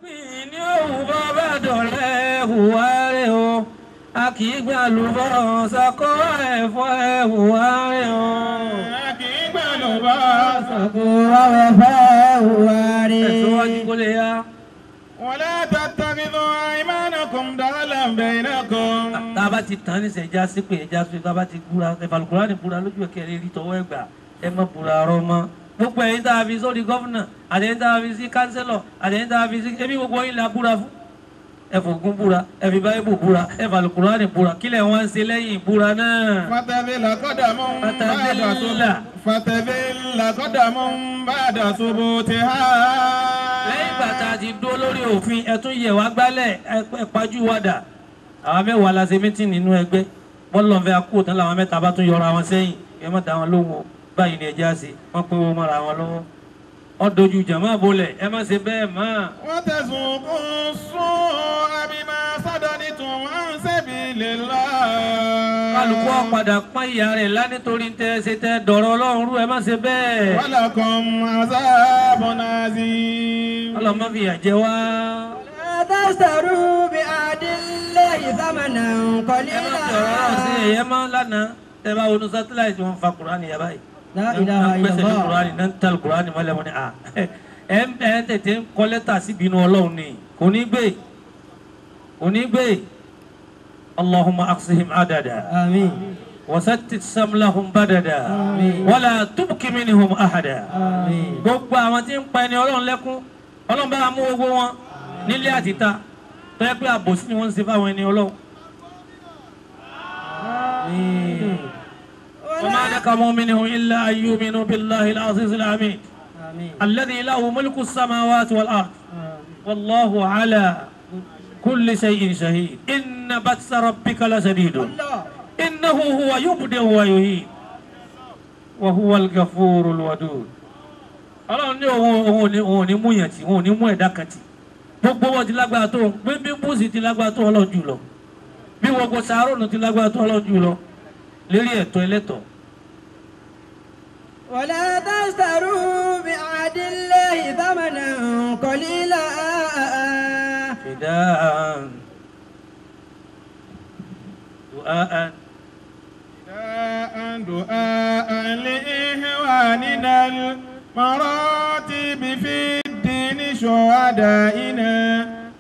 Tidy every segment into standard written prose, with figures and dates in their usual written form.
ní òwú bàbá dọ̀lẹ́ hùwà rẹ̀ o a kì í gbà lùbọ̀ sọ́kọ́ ẹ̀fọ́ hùwà rẹ̀ o. a kì í gbà lùbọ̀ sọ́kọ́ ẹ̀fọ́ hùwà rẹ̀. ẹ̀sọ́wájú kó lè yá. wala tattakhidhu aymanakum daghalan bainakum. tá a bá ti tán ní sẹ́jà sí pé ẹja sọ tá a bá ti búra ẹ̀fàlùkùrá ní búra lójú ẹ̀kẹ́ rí tọwọ́ ẹ̀gbà ẹ má búra ọ̀rọ̀ mọ́. gbogbo ẹ̀yin tá a fi sórí gọ́fúnà àtẹ̀yin tá a fi sí kánsẹ́lọ̀ àtẹ̀yin tá a fi sí ẹbí gbogbo yín la búra fún. ẹ fògùn búra ẹ fi báyìí búra ẹ fàlùkùrá ní búra kílẹ̀ wọn ń ṣe lẹ́yìn búra náà. fatadilla qadamun ba'da subutiha. lẹ́yìn ìgbà tá a ti dúró lórí òfin ẹ tún yẹ̀ wá gbálẹ̀ ẹ pajú wádà. àwọn mẹ́wàá la ṣe mítìn nínú ẹgbẹ́ bọ́ọ̀lọ́fẹ́ akó tán làwọn mẹ́ta bá tún yọra wọn sẹ́yìn ẹ má dá wọn lóhùn o báyìí ni ẹja ṣe wọ́n pín owó mọ́ra wọn lọ́wọ́ ọdọ̀jú jàmá bolẹ̀ ẹ má ṣe bẹ́ẹ̀ mọ́. wọ́n tẹ̀sùn kún sún abimá sádọ́ni tún wọ́n ń sabilillah. kálukú ọ̀padà pọ́n ìyá rẹ̀ lá nítorí tẹ́ ṣe tẹ́ dọ̀rọ̀ ọlọ́run rú ẹ má ṣe bẹ́ẹ̀. walakum azabun azim. ọlọ́mọ fìyà jẹ wá. tẹ́sítẹ̀rù bí adílẹ̀ ìsámẹ́nà kọ́lí ẹ má fi ọ̀rọ̀ náà sí ẹ̀yẹ mọ́ lánàá tẹ́ bá wọnú sátíláìtì wọn fa Kùránì yà báyìí. La ilaha gbẹ́sẹ̀ ní illallah. Kùránì náà ń tẹ̀lé Kùránì mọ́lẹ̀ wọn ni à ẹ̀ tètè ń kọ́ lẹ́tà síbi inú ọlọ́run ni kò ní gbé Allahumma aqsihim adada Àmín. wasattit samlahum badada wala tubqi minhum ahada. Àmín. gbogbo àwọn tí ń pa ẹni ọlọ́run lẹ́kún ọlọ́run bá mú gbogbo wọn nílé àtìta tó yẹ pé àbòsí ni wọ́n ń ṣe fáwọn ẹni ọlọ́run. وما نقموا منهم إلا أن يؤمنوا بالله العزيز الحميد الذي له ملك السماوات والأرض والله على كل شيء شهيد إن بطش ربك لشديد إنه هو يبدئ ويعيد وهو الغفور الودود. Ọlọ́run ní òun ní mú yàn tí òun ní mú ẹ̀dá kan tì gbogbo wọn ti lágbára tó bí búùsì ti lágbára tó Ọlọ́run jù lọ bí gbogbo sàárònù ti lágbára tó Ọlọ́run jù lọ lérí ẹ̀tọ́ ẹlẹ́tọ̀ọ́. ولا تشتروا بعهد الله ثمنا قليلا فداء دعاء لإخواننا المراتب في الدين شهدائنا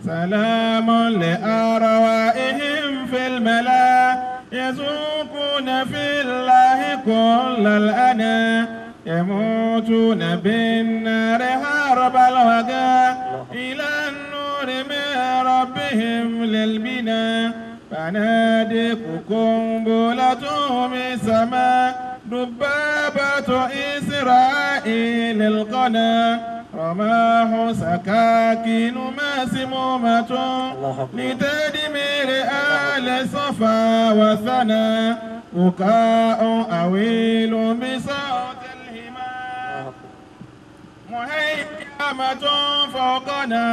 سلام لأرواحهم في الملا يذوقون في الله كل الأنا يموتون بالنار حرب الوغى إلى النور من ربهم للبناء فنادقكم بولة من سماء دبابة إسرائيل القنا رماح سكاكين مسمومة لتدمير آل صفا وثنا بكاء أويل بصوت الهماء مهيمة فوقنا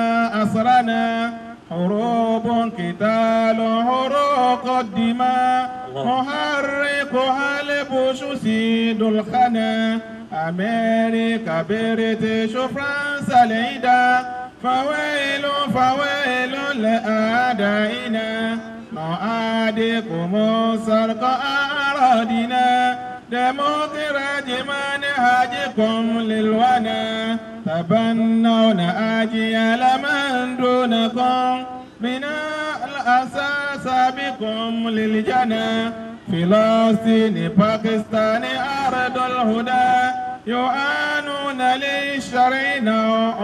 أسرنا حروب قتال حروق الدماء محرقها البوش سيد الخنا أمريكا بريتش فرنسا العدا فويل فويل لأعدائنا نعادكم سرق أراضنا دموكراج منهجكم للونا تبنون أجيال من دونكم من الأساس بكم للجنة فلسطين باكستان أرض الهدى يعانون للشرعين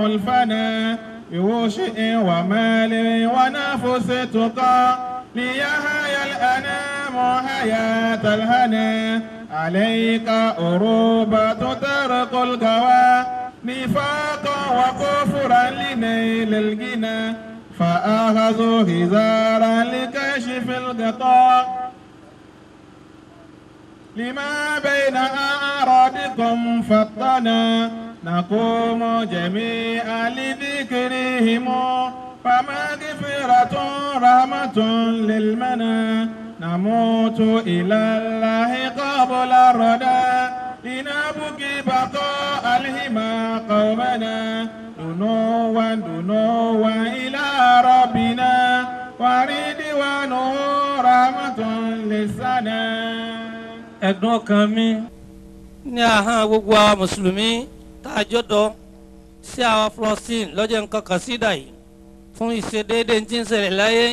ألفنا بوشئ ومال ونفس تقى ليحيى الأنام حياة الهنا عليك أروبة ترق القوى نفاقا وكفرا لنيل الغنى فأخذوا هزارا لكشف الغطاء لما بين أعراضكم فطنا نقوم جميعا لذكرهم فمغفرة رحمة للمنى نموت إلى الله قبل الردى لنبكي بقاء الهما قومنا دنوا لسنا ẹ̀dùn ọkàn mi ní ahọ́n gbogbo àwọn mùsùlùmí tá a jọ́dọ̀ sí àwọn Palestine lọ́jọ́ nǹkan kan sídà yìí fún ìṣedéédé tí ń ṣẹlẹ̀ láyé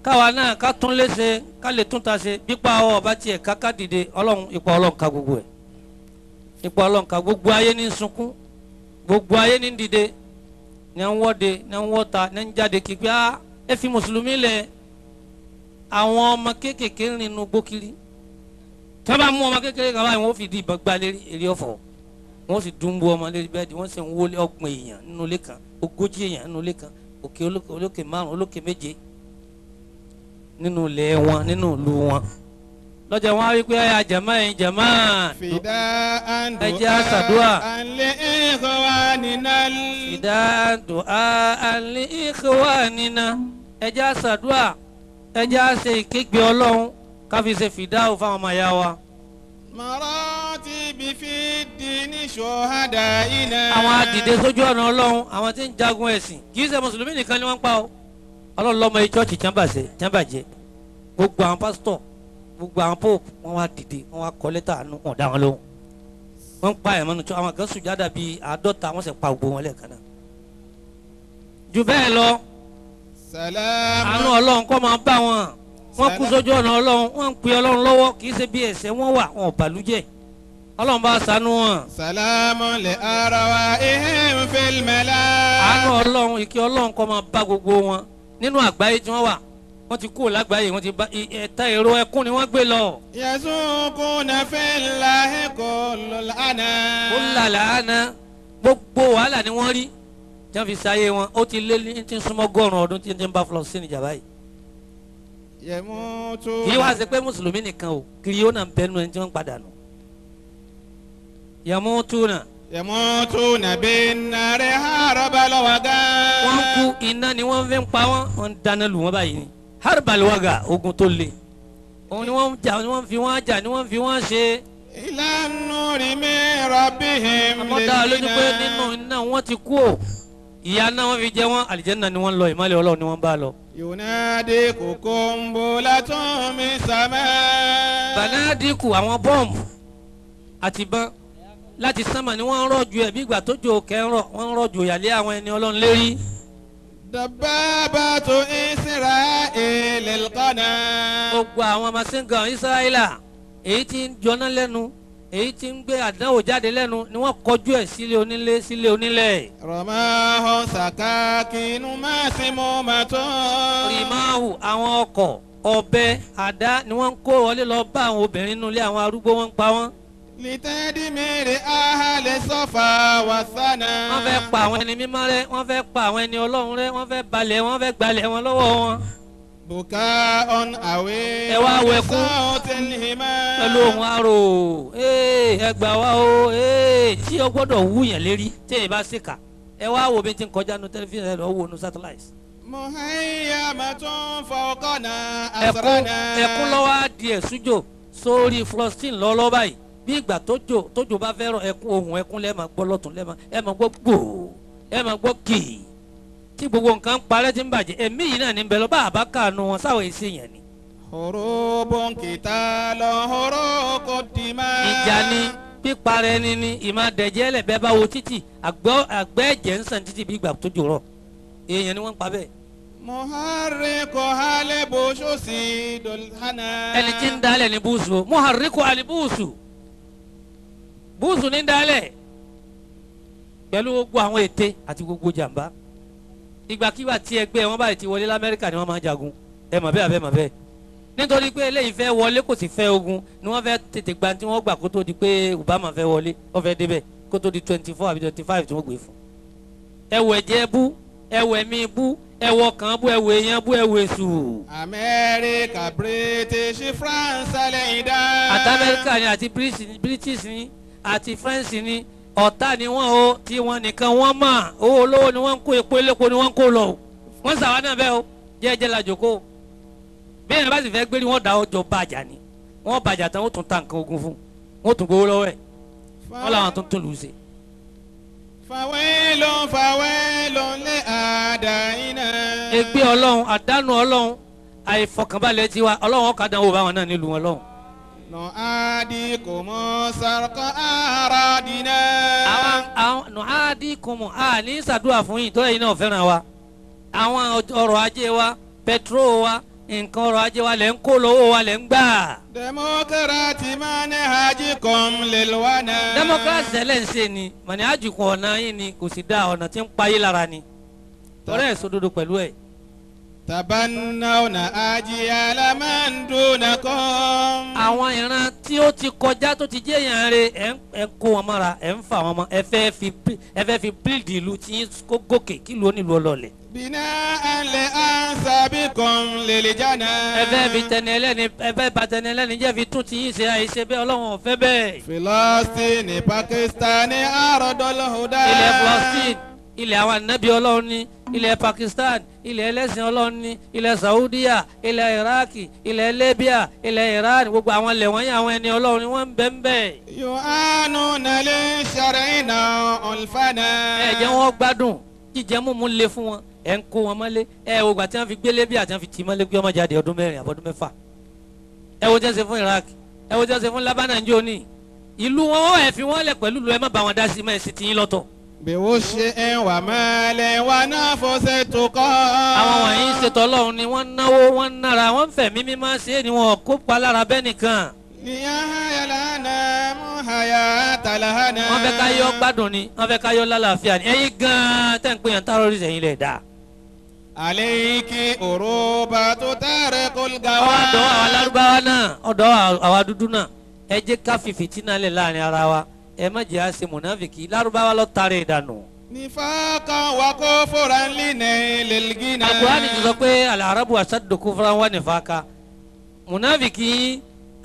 káwa náà ká tún léṣe ká lè tún ta ṣe pípa ọwọ́ ọba tiẹ̀ ká dìde ọlọ́run ipa ọlọ́run ka gbogbo ẹ̀ ipa ọlọ́run ka gbogbo ayé ní sunkún gbogbo ayé ní dìde ní ń wọ́de ní ń wọ́ta ní ń jáde kíkí á ẹ fi mùsùlùmí lẹ̀ àwọn ọmọ kéékèèké nínú gbókiri tí wọ́n bá mú ọmọ kékeré kan báyìí wọ́n fi di ìbọn gbá lérí èrè ọ̀fọ̀ wọ́n sì dùnbù ọmọ lérí bẹ́ẹ̀ di wọ́n sì ń wọlé ọgbọ̀n èèyàn nínú ilé kan 40 èèyàn nínú ilé kan òkè olókè 5 olókè 7 nínú ilé wọn nínú ìlú wọn lọ́jọ́ wọn á rí pé ẹ̀yà jàmá ẹ̀yìn jàmá ẹ̀jẹ̀ àṣàdúrà fìdá dùá àlẹ́ ikhwanina ẹ̀jẹ̀ àṣàdúrà ẹ̀jẹ̀ àṣẹ ìkégbé ọlọ́run káfí ṣe fìdáwò fáwọn ọmọ ìyá wa. maratibi fi dini shuhadaina. àwọn adìde sójú ọ̀nà ọlọ́run àwọn tí ń jagun ẹ̀sìn kì í ṣe mùsùlùmí nìkan ni wọ́n ń pa ọ́ ọlọ́run lọ́mọ yìí chọ́ọ̀chì tẹ́ḿbàjẹ́ gbogbo àwọn pásítọ̀ gbogbo àwọn pope wọ́n wá dìde wọ́n wá kọ lẹ́tà àánú wọn dá wọn lóhùn wọ́n ń pa ẹ̀mọ́ nù àwọn kan sùjádà bíi 50 wọ́n sì pa gbogbo wọn lẹ́ẹ̀kan náà. jù bẹ́ẹ̀ lọ àánú ọlọ́run kó máa bá wọn wọ́n kú sójú ọ̀nà ọlọ́run wọ́n ń pe ọlọ́run lọ́wọ́ kì í ṣe bí ẹ̀ṣẹ̀ wọ́n wà wọn ò bàlújẹ́ ọlọ́run bá ṣàánú wọn. salamu li arwahihim fil mala. àánú ọlọ́run ìkẹ́ ọlọ́run kó máa bá gbogbo wọn nínú àgbáyé tí wọ́n wà wọ́n ti kú lágbàáyé wọ́n ti bá ẹ̀ta èrò ẹkún ni wọ́n gbé lọ. yasukuna fillahi kullal ana. kullal ana gbogbo wàhálà ni wọ́n rí tí wọ́n fi ṣayé wọn ó ti lé ní ti súnmọ́ 100 ọdún tí ń bá Palestine jà báyìí. kì í wá ṣe pé mùsùlùmí nìkan o kiri yóò náà bẹnu ẹni tí wọ́n ń padà nù. yamutuna bin nari harabal waga. wọ́n kú iná ni wọ́n fi ń pa wọ́n ń dáná lù wọ́n báyìí ni harabal waga ogun tó le òun ni wọ́n ń jà ni wọ́n fi wọ́n jà ni wọ́n fi wọ́n ṣe. ilan nuri min rabbihim. àmọ́ dá a lójú pé nínú iná wọ́n ti kú o ìyà náà wọ́n fi jẹ wọ́n àlìjẹ́nà ni wọ́n lọ ìmọ́lẹ̀ ọlọ́run ni wọ́n bá lọ. yunadiku kumbulatun min sama. banadiku àwọn bọ́ọ̀mù àti bán láti sánmà ni wọ́n ń rọ̀jò ẹ̀ bí ìgbà tó jò kẹ́ńrọ̀ wọ́n ń rọ̀jò yàlẹ́ àwọn ẹni ọlọ́run lérí. dababatu Isra'il qana. gbogbo àwọn masingan Israẹla èyí tí ń jọná lẹ́nu èyí tí ń gbé àdánwò jáde lẹ́nu ni wọ́n kọjú ẹ̀ sílé onílé sílé onílẹ̀. rọ̀máhùn sàkákínú máṣímọ́mátọ́. rìmáhù àwọn ọkọ̀ ọ̀bẹ àdá ni wọ́n ń kó wọlé lọ bá àwọn obìnrin nínú ilé àwọn arúgbó wọn ń pa wọ́n. lìtẹ́dìmẹ́rẹ́ ahàlẹ́ sọ́fà wàsánà. wọ́n fẹ́ pa àwọn ẹni mímọ́ rẹ́ wọ́n fẹ́ pa àwọn ẹni ọlọ́run rẹ́ wọ́n fẹ́ balẹ̀ wọ́n fẹ́ gbalẹ̀ wọn lọ́wọ́ wọn. buka on awe. ẹ wá wẹkún pẹ̀lú ohun arò ẹ gbà wá o tí o gbọ́dọ̀ wúyàn lérí tí èyí bá ṣèkà ẹ wá wo bí n ti kọjá nu tẹlifíṣàn ẹ lọ wo nu satellite. muhayyamatun fawqana asrana. ẹkún lọ́wọ́ á di ẹ̀sùjò sórí Palestine lọ́lọ́ báyìí bí ìgbà tójò bá fẹ́ràn ẹkún ohun ẹkún lẹ́ẹ̀ máa gbọ́ lọ́tún ẹ máa gbọ́ gbòò ẹ máa gbọ́ kìí tí gbogbo nǹkan parẹ́ tí ń bàjẹ́ ẹ̀mí yìí náà ní bẹ lọ bá àbá kànú wọn sáwọn èsì yẹn ni. horobon qitalun horoko dima. ìjà ni píparẹ́ ni ìmọ̀dẹ̀jẹ́ lẹ̀ bẹ́ẹ̀ bá wo títì àgbẹ̀ ẹ̀jẹ̀ ń sàn títì bí ìgbà tó jòrọ̀ èèyàn ni wọ́n ń pa bẹ́ẹ̀. muharriku halibusu si dolhana. ẹni tí ń dalẹ̀ ní búùsù muharriku halibusu búùsù ní dalẹ̀ pẹ̀lú gbogbo àwọn ète àti gbogbo jàmbá ìgbàkigbà tí ẹgbẹ́ wọn báyìí ti wọlé lamẹ́ríkà ni wọ́n máa jagun ẹ mọ̀ bẹ́ẹ̀ abẹ́ mọ̀ bẹ́ẹ̀ nítorí pé eléyìí fẹ́ wọlé kò sì fẹ́ ogun ni wọ́n fẹ́ tètè gba tí wọ́n gbà kó tó di pé Obama fẹ́ wọlé wọ́n fẹ́ débẹ̀ kó tó di 24 àbí 25 tí wọ́n gbé fún. ẹwọ ẹ̀jẹ̀ bú ẹwọ ẹ̀mí bú ẹwọ kan bú ẹwọ èèyàn bú ẹwọ èṣù. Amẹ́ríkà British France lẹ́yìn dá. àti Amẹ́ríkà ni àti British ni àti France ni ọ̀tá ni wọ́n o tí wọ́n nìkan wọ́n mọ̀ owó olówó ni wọ́n ń kó epo elépo ni wọ́n ń kó lọ wọ́n sàwọn náà bẹ́ẹ̀ o jẹ́ẹ́jẹ́ la jòkó bí èèyàn bá sì fẹ́ gbé ni wọ́n da ọjọ́ bàjá ni wọ́n bàjá tán wọ́n tún ta nǹkan ogun fún wọ́n tún gbowó lọ́wọ́ ẹ̀ wọ́n làwọn tún tún lù ú ṣe. fàwẹ́lọ́n lé àdáyìnà. ègbé ọlọ́run àdánù ọlọ́run àìfọkànbalẹ̀ tiwa ọlọ́run ọ̀kadà dánwò báwọn náà nílùú wọn lọ́hùn. نعاديكم سرق أراضنا. àwọn نعاديكم ní sàdúrà fún yín tó yẹ iná ọ̀fẹ́ràn wa àwọn ọrọ̀ ajé wa pẹtrol wa nǹkan ọrọ̀ ajé wa lẹ́ ń kó lọ́wọ́ wa lẹ́ ń gbà. democracy manhajikum lilwana. democracy tẹ́lẹ̀ ń ṣe ni manhajikum ọ̀nà yín ni kò sì dá ọ̀nà tí ń payé lára ni tọ́lẹ̀ ẹ̀ sódodo pẹ̀lú ẹ̀. tabannawna ajiyala man dunakum. àwọn ìran tí ó ti kọjá tó ti jẹ́ èèyàn rẹ̀ ẹ̀ kó wọn mọ́ra ẹ̀ ń fà wọn mọ́ ẹ fẹ́ fi bíldì ìlú tí kó gòkè kí ìlú onílù ọlọ́ọ̀lẹ̀. bina'an li ansabikum liljana. ẹ fẹ́ fi tẹni ẹlẹ́ni ẹ fẹ́ bà tẹni ẹlẹ́ni jẹ́ fi tún ti yín ṣe àìṣe bẹ́ẹ̀ ọlọ́run ò fẹ́ bẹ́ẹ̀. Filastini Pakistani ardul huda. ilẹ̀ Palestine ilẹ̀ àwọn ànábì ọlọ́run ní ilẹ̀ Pakistan ilẹ̀ ẹlẹ́sìn ọlọ́run ní ilẹ̀ Saudiya ilẹ̀ Iraki ilẹ̀ Libya ilẹ̀ Iran gbogbo àwọn ilẹ̀ wọ̀nyí àwọn ẹni ọlọ́run ni wọ́n ń bẹ ń bẹ. yu'anuna li shar'ina ulfana. ẹ jẹ́ wọ́n gbádùn jíjẹ múmu le fún wọn ẹ̀ ń kó wọn mọ́lé ẹ wo gbà tí wọ́n fi gbé Libya tí wọ́n fi tì mọ́lé gbé ọmọ jáde ọdún 4 àbọ̀dún 6 ẹ wo tí wọ́n ṣe fún Iraq ẹ wo tí wọ́n ṣe fún Lebanon jọ ní ìlú wọn ẹ fi wọn lẹ̀ pẹ̀lú lu ẹ má bá wọn dá sí mọ́ ẹ sì tì yín lọ́tọ̀. biwushin wa malin wa nafsin tuqa. àwọn wọ̀nyí ṣètò ọlọ́run ni wọ́n náwó wọ́n nára wọ́n fẹ̀mí mímọ́ ṣe é ni wọn kópa lára bẹ́ẹ̀ nìkan. liyahya lana hayatal hana. wọ́n fẹ́ ká yọ gbádùn ni wọ́n fẹ́ ká yọ lálàáfíà ni ẹ̀yin gan-an tẹ́ ń pè yàn tárọ́rì sẹ́yìn lẹ̀ dá. alayki urubatu tariqul gawa. ọ̀dọ̀ àwa lárúbáwá náà ọ̀dọ̀ àwa dúdú náà ẹ jẹ́ ká fi fìtínà lẹ̀ láàrin ara wa ẹ má jẹ́ àṣẹ mùnáfìkì lárúbáwá lọ tààrẹ ìdànù. nifaqan wa kufran linailil ghina. Al-Qur'ani ti sọ pé al-arabu ashaddu kufran wa nifaqa mùnáfìkì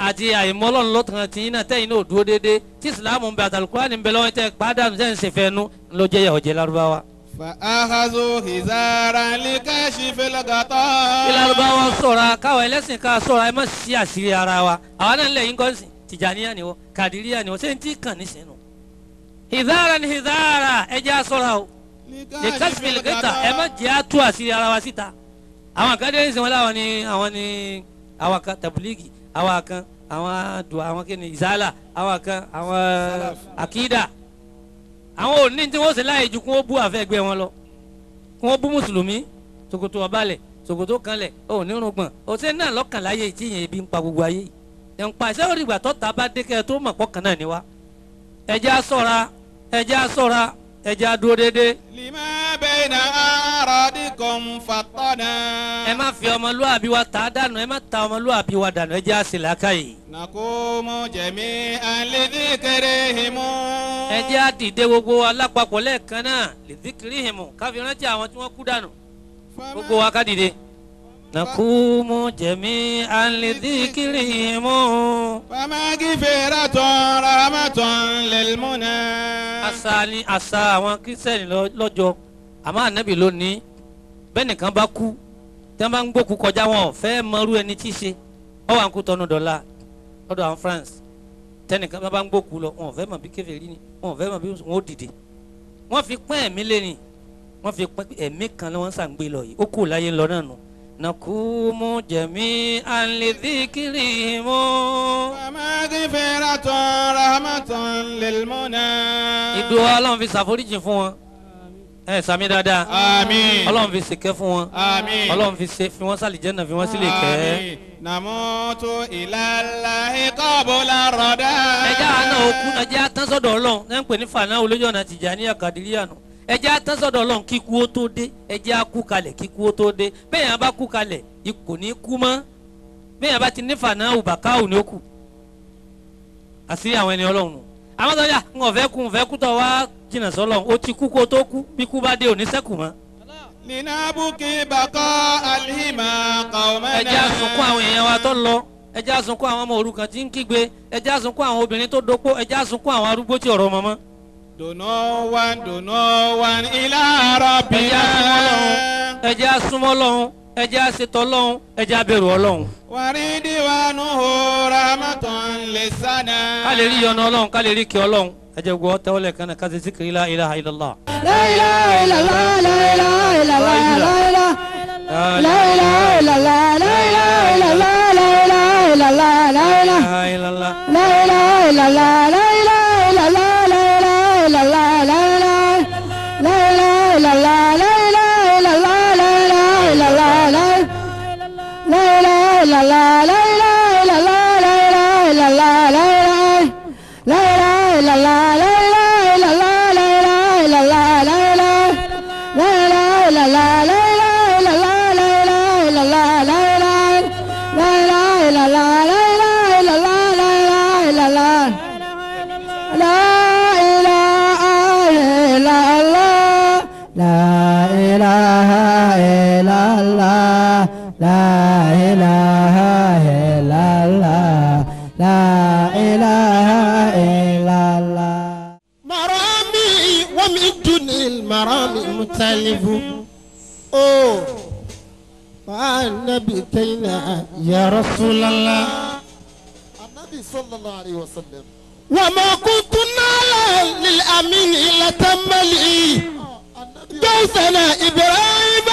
àti àìmọ́lọ́n lọ́tàn tí iná tẹ́yìn náà dúró déédéé tí ìsìlámù ń bẹ àti Al-Qur'ani ń bẹ lọ́wọ́ tẹ́ pàdánù tẹ́ ń ṣe fẹ́nu ló jẹ́ yà ọ̀jẹ̀ lárúbáwá. fa akhazu hizaran likashifil ghata. kí lárúbáwá ṣọ́ra káwọn ẹlẹ́sìn ká ṣọ́ra ẹ má ṣí àṣírí ara wa àwa náà ń lẹ̀ yín kọ́sìn Tijaniya ni wọ́n Kadiriya ni wọ́n ṣé n ti kàn ní sínú. hizara ni hizara ẹ jẹ́ aṣọ́ra o lè kásìmì lè kẹta ẹ má jẹ́ àtú àṣírí ara wa síta. àwọn kan dé ìsìn wọn láwọn ni àwọn kan tabuligi àwọn kan àwọn dùn àwọn kí ni ìzálà àwọn kan àwọn akida àwọn òní tí wọ́n sì láàyè ju kí wọ́n bú àfẹ́gbẹ́ wọn lọ kí wọ́n bú mùsùlùmí ṣòkòtò ọ̀bálẹ̀ ṣòkòtò kanlẹ̀ onírùngbọ̀n òṣèlú náà lọ́kàn láyé tí yẹn ebi ń pa gbogbo ayé yìí ẹ̀ǹpa ìṣe orí ìgbà tó ta bá dé kẹ́ ẹ tó mọ̀ pọ́kàn náà ni wá ẹ̀jẹ̀ aṣọ́ra ẹ̀jẹ̀ aṣọ́ra ẹ̀jẹ̀ adúró dédé. lima bayna aradikum fatana. ẹ má fi ọmọlúwàbí wa tà á dànù ẹ má ta ọmọlúwàbí wa dànù ẹ̀jẹ̀ àṣìlákà yìí. nakumu jami'an lidhikrihim. ẹ̀jẹ̀ àdìde gbogbo alápapọ̀ lẹ́ẹ̀kan náà lidhikrihim káfí rántí àwọn tí wọ́n kú dànù gbogbo wa ká dìde. nakumu jami'an lidhikrihim. famaghfiratun rahmatun lilmuna. àṣà àwọn kírísítẹ́nì lọ́jọ́ àmọ́ ànábì ló ní bẹ́ẹ̀ nìkan bá kú tí wọ́n bá ń gbókù kọjá wọn fẹ́ mọrú ẹni tí í ṣe ọ wà ń kú tọ́nu dọ́là lọ́dọ̀ àwọn France tẹ́nìkan bá ń gbókù lọ wọn fẹ́ mọ̀ bí kèfèrí ni wọn fẹ́ mọ̀ bí wọn ó dìde wọ́n fi pín ẹ̀mí lé ni wọ́n fi pín ẹ̀mí kan lọ́wọ́ sàǹgbé lọ yìí ó kù láyé lọ náà nù. nakumu jami'an lidhikrihim. famaghfiratun rahmatun lilmuna. ìdúró ọlọ́run fi ṣàforíjì fún wọn ẹ sami dáadáa àmín ọlọ́run fi ṣèkẹ́ fún wọn àmín ọlọ́run fi wọ́n sálì jẹ́nà fi wọ́n sílẹ̀ kẹ́. àmín namutu ilallahi qabla rada. ẹja àná òkú ẹja àtànsọ́dọ̀ ọlọ́run ẹ̀ ń pè ní fàánà olójú ọ̀nà Tìjàníyà Kàdíríyà nù ẹja àtànsọ́dọ̀ ọlọ́run kíkú ó tó dé ẹja kú kalẹ̀ kíkú ó tó dé bẹ́ẹ̀ yẹn bá kú kalẹ̀ kò ní kú mọ́ bẹ́ẹ̀ yẹn bá ti ní fàánà òbàkáwò ní ó kù àṣírí àwọn ẹni ọlọ́run nù àwọn tó yà ń fẹ́ kú tọ̀ wá jìnnà sọ́lọ́run ó ti kú kó tó kú bí kú bá dé òní sẹ́kù mọ́. linabuki baqa alhima qaumana. ẹ jẹ́ àsunkún àwọn èèyàn wa tó lọ ẹ jẹ́ àsunkún àwọn ọmọ òrukàn tí ń kígbe ẹ jẹ́ àsunkún àwọn obìnrin tó dopó ẹ jẹ́ àsunkún àwọn arúgbó tí ọ̀rọ̀ mọ́mọ́. dunowan ila rabbina. ẹ jẹ́ àsúnmọ́ Ọlọ́run ẹ jẹ́ àṣetọ́ Ọlọ́run ẹ jẹ́ àbẹ̀rù Ọlọ́run. waridwanuhu rahmatun lisana. ká lè rí yọ́nú Ọlọ́run ká lè rí kí Ọlọ́run ẹ jẹ́ gbọ́ tẹ́wọ́lẹ̀ kan náà ká ṣe zikiri la ilaha illallah. La ilaha illallah, la ilaha illallah, la ilaha illallah, la ilaha illallah, la ilaha إلا الله لا إله إلا الله لا إله إلا الله مرامي ومن دون المرامي متلف والنبي كينا يا رسول الله النبي صلى الله عليه وسلم وما كنت نالا للأمين إلا تملي جوزنا إبراهيم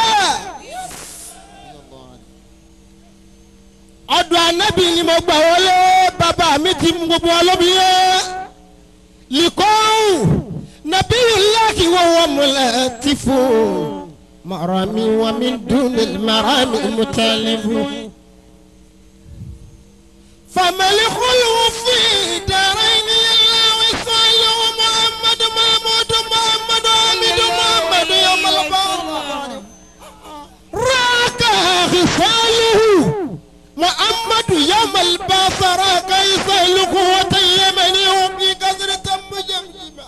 ọ̀dọ̀ Ànábì ni mo gbà wọlé bàbá mi ti mú gbogbo ọlọ́bí yẹn likọ́ọ̀hù nabiyullahi wa huwa mulatifu marami wa min dunil marami mutalifu famali khulwu fi daraini illa wisalu muhammad mahmud muhammad hamid muhammad yawmal qiyamah raka khisaluhu محمد يوم البصر كيف القوة يمني في قدر تم جمجمة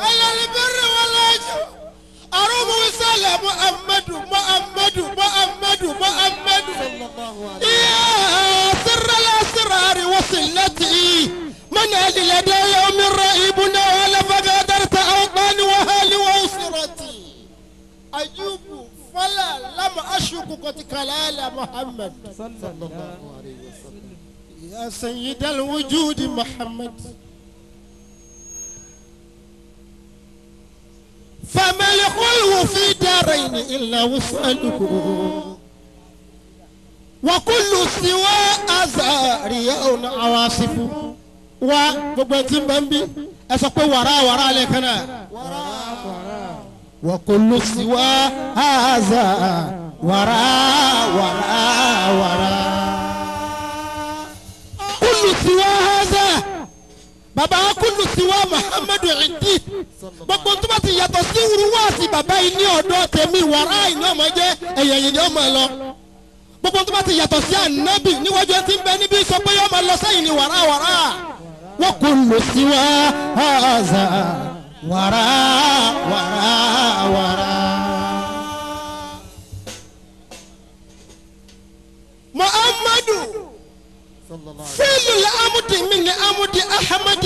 على البر والعجب أروم وسال محمد محمد محمد محمد يا سر الأسرار وصلتي من أهل لدى يوم رائبنا ولا فقدرت أوطان وهالي وأسرتي أجوب فلا لم أشك قد كلال محمد صلى الله عليه وسلم يا سيد الوجود محمد فما الخلو في دارين إلا وسأله وكل سوى أزارياء عواصف وبنتم بمبي أسقوا وراء لكنا وكل سوى هذا وراء كل سوى هذا bàbá كل سوى محمد عندي gbogbo tó bá ti yàtọ̀ sí wúruwáàsì bàbá yìí ní ọ̀dọ̀ tèmi wàrà ìní ọmọ jẹ́ ẹ̀yẹ̀ yìí ni ọmọ lọ gbogbo tó bá ti yàtọ̀ sí ànábì níwájú ẹ ti ń bẹ níbí sọ pé ọmọ lọ sẹ́yìn ni wàrà وكل سوى هذا وراء محمد فعل العمد من عمد أحمد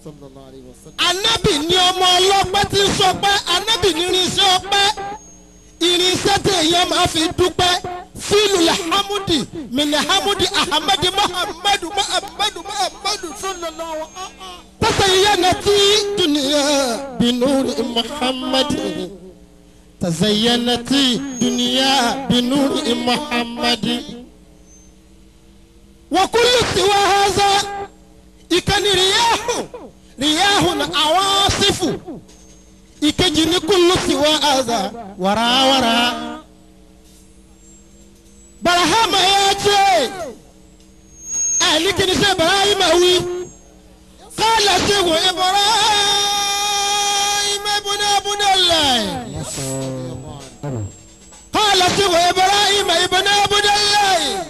صلى الله عليه وسلم Ànábì ni ọmọ ọlọ́pẹ́ tí ń sọpẹ́ Ànábì ní irinṣẹ́ ọpẹ́ irinṣẹ́ tí èèyàn máa fi dúpẹ́ fílù làhámùdì mìnà hámùdì ahamadi muhammadu sallallahu tazayyanati dunya binuri muhammadi tazayyanati dunya binuri muhammadi wa kullu siwa hadha ikani riyahu na awasifu ìkejì ní kullu siwa hadha wàràwàrà barahama ya ce alikini se Ibrahim awi qala shehu Ibrahim ibn Abdullah qala shehu Ibrahim ibn Abdullah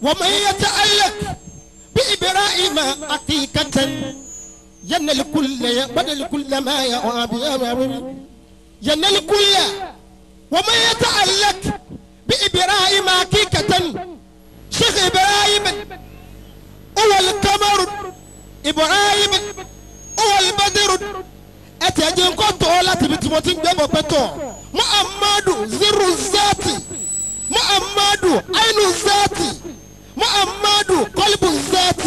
ومن يتألق بإبراهيم حقيقة ينال كل بدل كل ما ينال كل ومن يتألق بإبراهيم حقيقة شيخ إبراهيم هو القمر إبراهيم هو البدر أتجن كنت ولا تبتمتين بابا بتو محمد زر الذات محمد عين الذات محمد قلب الذات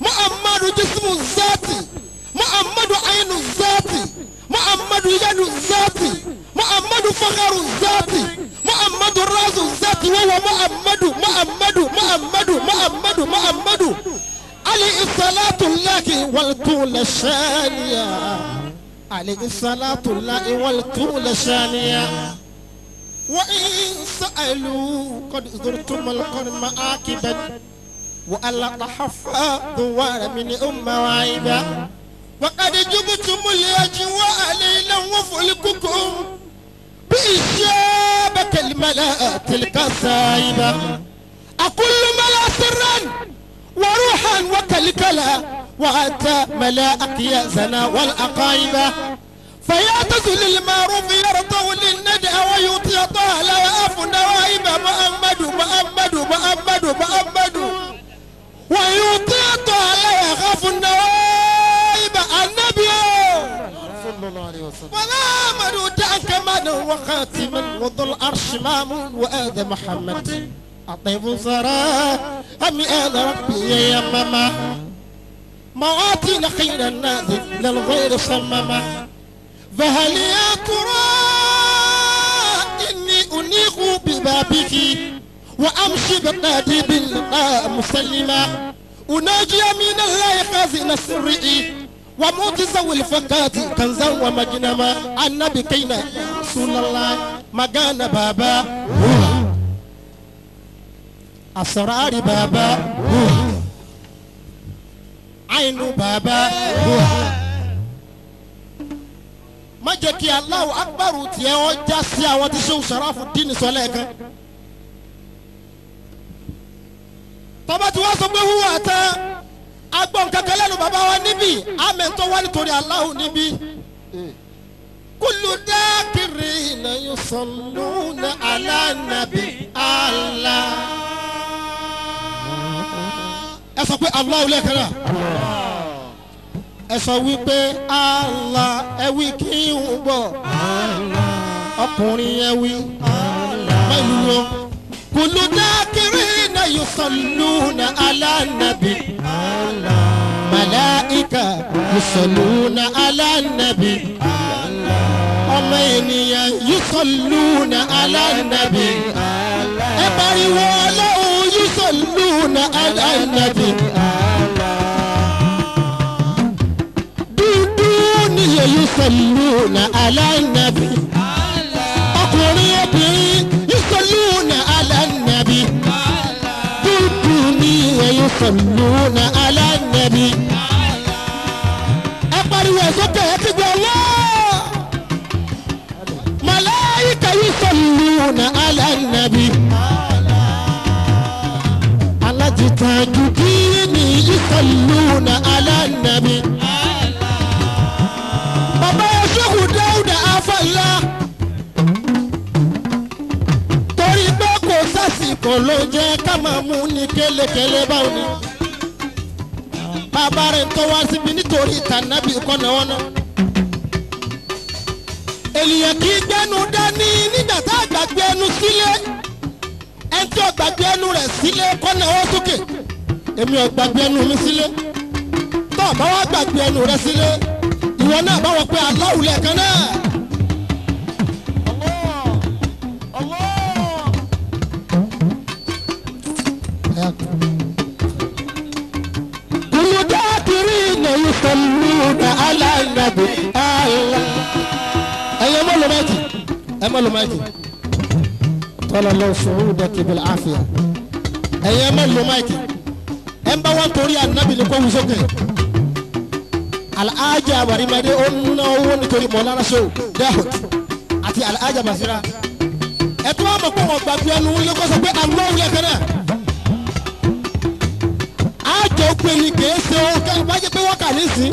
محمد جسم الذات محمد عين الذات محمد يد الذات محمد فخر الذات محمد راس الذات وهو محمد عليه الصلاة الله والطول الشانية عليه الصلاة الله والطول الشانية وإن سألوا قد زرتم القرم عاقبا وألا تحفظ دوار من وعيبا وقد جبتم الأجواء ليلا وفلككم بإجابة الملاء تلك السايبة أكل ملا سرا وروحا وكلكلا وأتى ملاءك يأزنا والأقايبة فيعتزل المعروف يرضى للندى ويطيع طال وأف نوائب محمد ويطيع طال يخاف النوائب النبي صلى الله عليه وسلم ولا مدودا كمان وخاتما وذو العرش مامون وآذى محمد أطيب صراء أم آل ربي يا ماما مواتنا خير الناس للغير صمما فهل يا ترى إني أنيق ببابك وأمشي بالنادي بالله مسلما أناجي من الله خازن السر وموت ذوي الفكات كنزا ومجنما النبي كينا رسول الله مجانا بابا أسرار بابا عين بابا má jẹ́ kí Allahu Akbar tiẹ̀ ọ́ já sí àwọn tí Sheikh Sharafuddin sọ lẹ́ẹ̀kan. tọ́ba tí wọ́n sọ pé wúwo àtàn agbọ̀n kankan lẹ́nu bàbá wa níbí amẹ́ntọ́ wá nítorí Allahu níbí. kullu dhakirina yusalluna ala nabi Allah. ẹ sọ pé Allahu lẹ́ẹ̀kan náà. ẹ sọ wípé Allah ẹ wí kí n gbọ́ ọkùnrin ẹ wí mẹ́lúwo kullu dhakirina yusalluna ala nabi malaika yusalluna ala nabi ọmọ ènìyàn yusalluna ala nabi ẹ pariwo Ọlọ́hun yusalluna ala nabi. يصلون على النبي أقولي يصلون على النبي بالدنيا يصلون على النبي أقولي وزكاة الله ملائكة يصلون على النبي على جتاجين يصلون على النبي bàbá Ṣéhù Dáúdà Afálá torí pé kò sásìkò ló jẹ́ ká máa mú ní kélekèlé báwo ni bàbá rẹ̀ tó wá síbi nítorí tànàbí kọ́nà wọn náà ènìyàn kì í gbẹ́nu dání nígbà tá a gbàgbé ẹnu sílé ẹni tí ó gbàgbé ẹnu rẹ̀ sílé kọ́nà wọn sókè èmi ò gbàgbé ẹnu mi sílé tó bá wá gbàgbé ẹnu rẹ̀ sílé ìwọ náà bá wọ pé Allahu lẹ́ẹ̀kan náà. kullu dhakirina yusalluna ala nabi Allah. ẹ̀yẹ́ mọ́ ló máìkì ẹ̀ mọ́ ló máìkì tọ́lá lọ su'udaki bil afiya ẹ̀yẹ́ mọ́ ló máìkì ẹ̀ ń bá wọn torí ànábì ní kó wù sókè. Alhaja Warimade ó ná owó nítorí Mọ̀lára Shehu Dahud àti Alhaja Basira ẹ̀tọ́ wọn mọ̀ pé wọn gbàgbé ẹnu ilé kó sọ pé Allahu lẹ́ẹ̀kan náà àjọ pé ní kìí ṣe ohun kẹ́ni bá jẹ́ pé wọ́n kà ní sí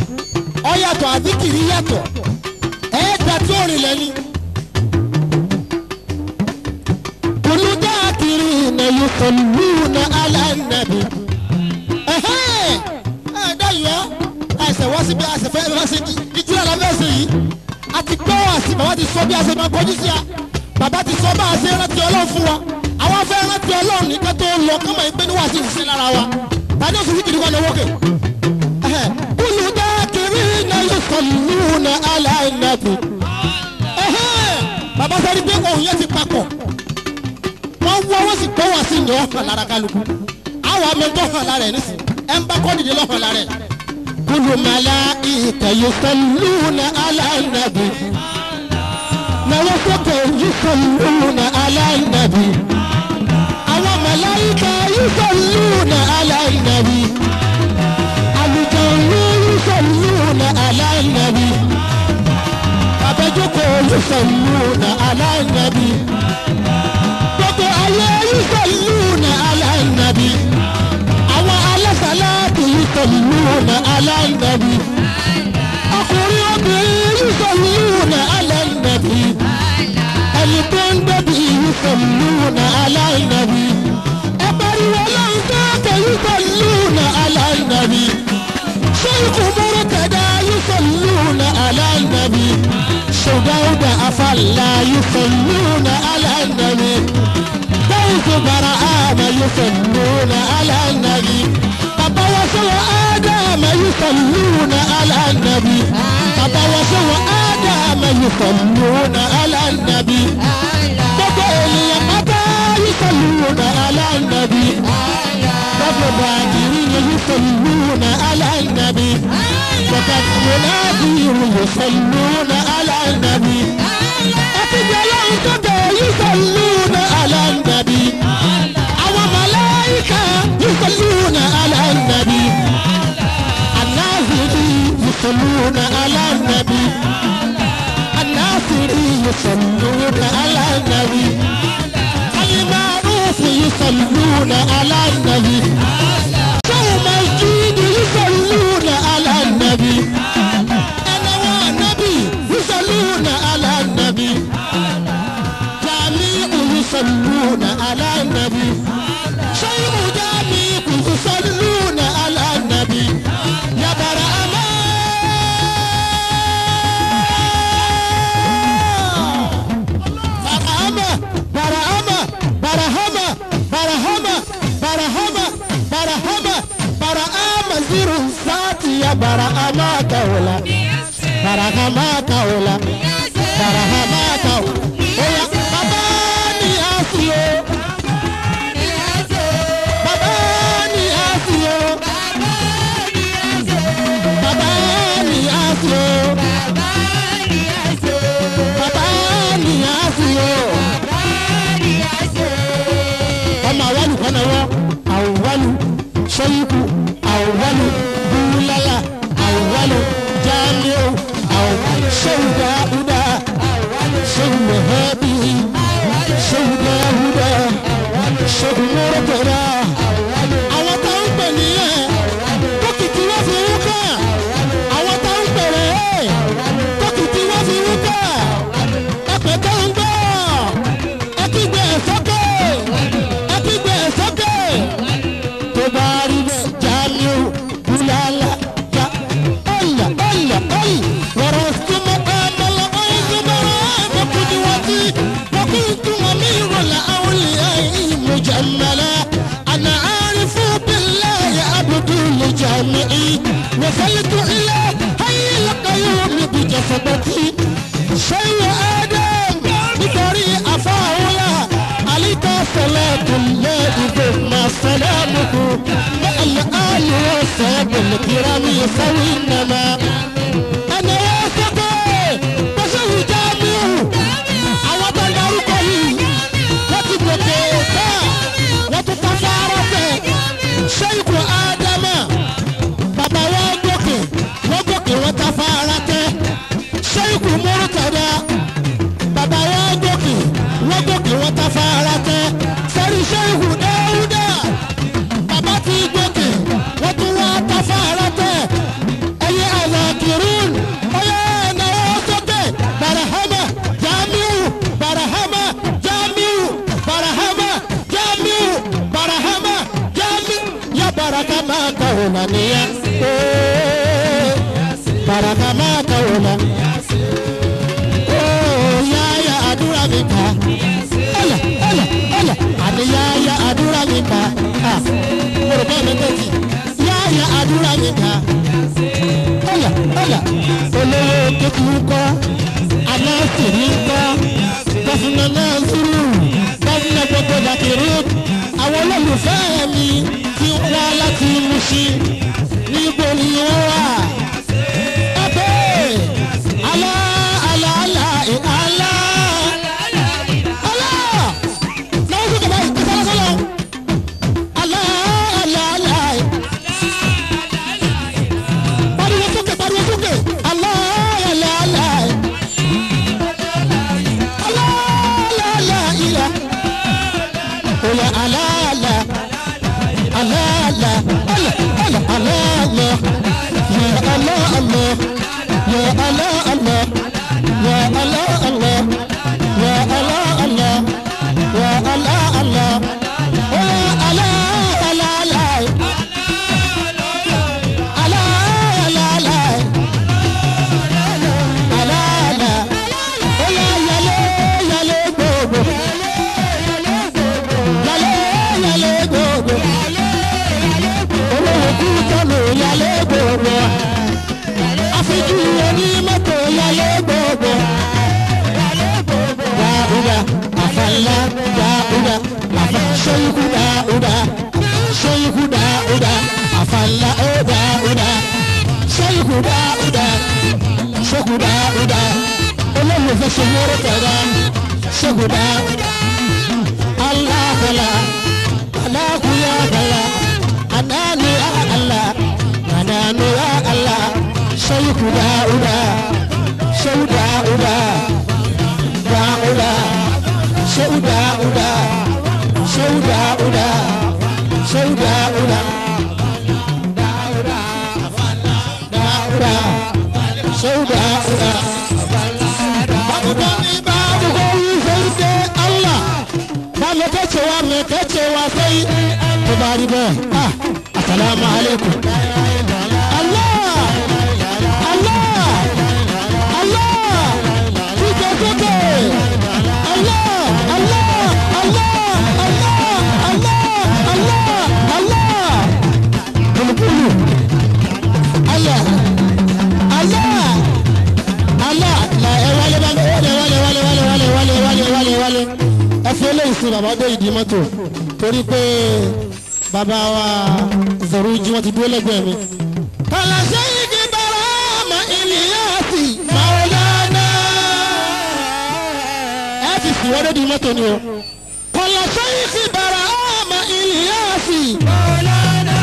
ọ yàtọ̀ àdìkìrì yàtọ̀ ẹ̀ẹ́dà tí ó rìn lẹ́ni. kullu dhakirina yusalluna ala nabi ẹ̀ẹ́dàyọ̀ àìsàn wá síbi àṣẹfẹ́ wá sí ìjìlá la fẹ́ ṣe yìí a ti gbọ́ wá sí bàbá ti sọ bí a ṣe máa kọjú sí a bàbá ti sọ bá a ṣe rántí Ọlọ́run fún wa àwọn afẹ́ rántí Ọlọ́run ní kẹ́tọ́ lọ kọ́mọ ìpè ní wá sí ìṣiṣẹ́ lára wa tani oṣù fìkìrì kan lọ́wọ́ kẹ́ kullu dhakirina yusalluna ala nabi bàbá sọ pé òun yẹn ti papọ̀ wọ́n wọ́ wọ́n sì gbọ́ wá sí ìyàn ọ̀hàn lára kálukú àwọn amẹ́tọ́ hàn lára ẹ̀ nísìn ẹ̀ ń bá kọ́ dìde lọ́hàn lára ẹ̀. kullu malaika yusalluna ala nabi nawasoko yusalluna ala nabi àwọn malaika yusalluna ala nabi alùjọ̀nnú yusalluna ala nabi abẹ́jọ́kọ̀ yusalluna ala nabi gbogbo ayé yusalluna ala nabi àwọn alásàlátù yusalluna. يصلون على النبي أخري يصلون على النبي البندبي يصلون على النبي أبري والأنساك يصلون على النبي شيخ مرتدى يصلون على النبي شدود أفلا يصلون على النبي دوس برآم يصلون على النبي بابا وسوى آدم يصلون على النبي بابا وسوى آدم يصلون على النبي بابا إلي متى يصلون على النبي بابا بادرين يصلون على النبي وقد منادير يصلون على النبي أتجلون كده يصلون على النبي أو ملائكة يصلون على النبي الناصرين يصلون على النبي الناصرين يصلون على النبي المعروف يصلون على النبي شوم الجيد يصلون على النبي أنا والنبي يصلون على النبي جميع يصلون على النبي شيء جميع يصلون على النبي يا برأما برهما برهما برهما برهما برهما برهما زير ساتي يا برهما كولا برهما كولا برهما كولا ويا باباني آسيو باباني آسيو باباني آسيو باباني آسيو أما أول كنوا أول شيخ أول بولالا أول جامع أول شودا هدا شودا هابي شودا هدا شودا مرتلا أول تاون بنيه تكتي وفيوكا أول تاون بنيه تكتي وفيوكا أبتاون با أكيد سكر تبارك جامع بلالا يا الله الله الله ورثتم مقام الغيث مرام قدوتي وكنت أمير الأولياء مجملا أنا عارف بالله عبد الجامعي وصلت إلى حي القيوم بجسدتي شيء آدم بطريق فاولا عليك صلاة الله ثم سلامه مع الآل والصحب الكرام يسوي إنما أنا واثقة بشر جامع عوض الأرقي وتبكيتا وتتفارق شيخ آدم بابا وقوكي وتفارق شيخ مرتدى بابا وقوكي وتفارق sẹ́rí ṣéhù dáúdà bàbá ti gòkè wọ́n tún wá tafàrà tẹ̀ ẹ̀yẹ àlàkìrún ọ̀yẹ́ ẹ̀náwó sókè barahama jamiu barahama jamiu barahama jamiu barahama jamiu ya baraka máa kàwọ́nà níyà baraka máa kàwọ́nà yáyà àdúrà mi kà àní yáyà àdúrà mi kà yorùbá mi méjì yáyà àdúrà mi kà olówó kékeré kọ́ aláṣìírí kọ́ gọ́fúnà náà zúrù gọ́fúnà gbogbo dàkírú àwọn olólùfẹ́ mi tí wá láti Mùṣín níbo ni wọ́n wà ẹgbẹ́ alá. Dauda Sheikh Dauda Sheikh Dauda afala Dauda Sheikh Dauda Sheikh Dauda olóòlù fẹ́ ṣe wọ́rọ̀ tẹ̀ra Sheikh Dauda Allah kala alaku ya kala anani ya Allah anani ya Allah Sheikh Dauda Sheikh Dauda Dauda Sheikh Dauda Sheikh Dauda Sheikh Dauda Dauda Dauda Sheikh Dauda babu goyi sai Allah ba me kace wa sai tubari ba assalamu alaikum Allah Allah Allah kuke Allah Allah Allah Allah Allah Allah Allah kullu Allah Allah Allah la wale ẹfẹ́lẹ́ ìsìn bàbá dé ìdí mọ́tò torí pé bàbá wa Zaruji wọ́n ti dúró lẹ́gbẹ̀ẹ́ mi. kàlàṣẹ́ igi bára ma Ìlíyàsì Maulana ẹ fi sì wọ́n dé ìdí mọ́tò ni o. kàlàṣẹ́ igi bára ma Ìlíyàsì Maulana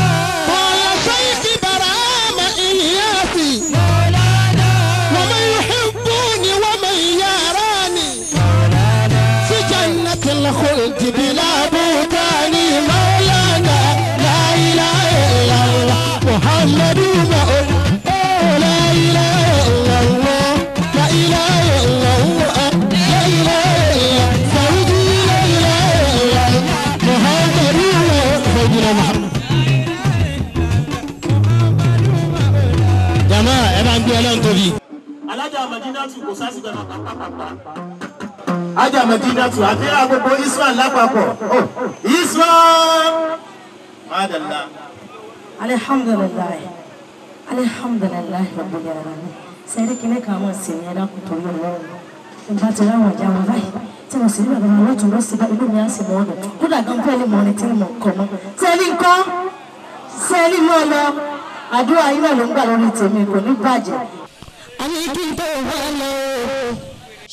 kàlàṣẹ́ igi bára ma Ìlíyàsì Maulana wa man yuhibbuni wa man yarani الخلد بلا بوتان مولانا لا إله إلا الله محمد لا إله إلا الله لا إله إلا الله لا إله إلا سيدي لا إله إلا محمد سيدنا محمد جماعة أنا عندي ألان تبي على جامعنا في قصاص جنا Aja Madina tu àti agogo Islam lápapọ̀. Islam. Madalla. Alhamdulillah. Alhamdulillah rabbil alamin. Sẹ́rí kí ní ká mọ̀ sí ní ẹ̀dá kùtù lọ́wọ́. Ìgbà tí láwọn ọjà wọn báyìí tí mo sì rí bàbá wọn lọ́tún lọ́sí bá inú mi á sì mọ́ ọ̀dọ̀. Kódà gan fẹ́ lè mọ ọ̀rẹ́ tí mo kọ̀ mọ́. Sẹ́rí nǹkan sẹ́rí mọ́ lọ. Àdúrà yín náà ló ń gbà lórí tèmi kò ní bàjẹ́. Àní kí n tó wá lọ.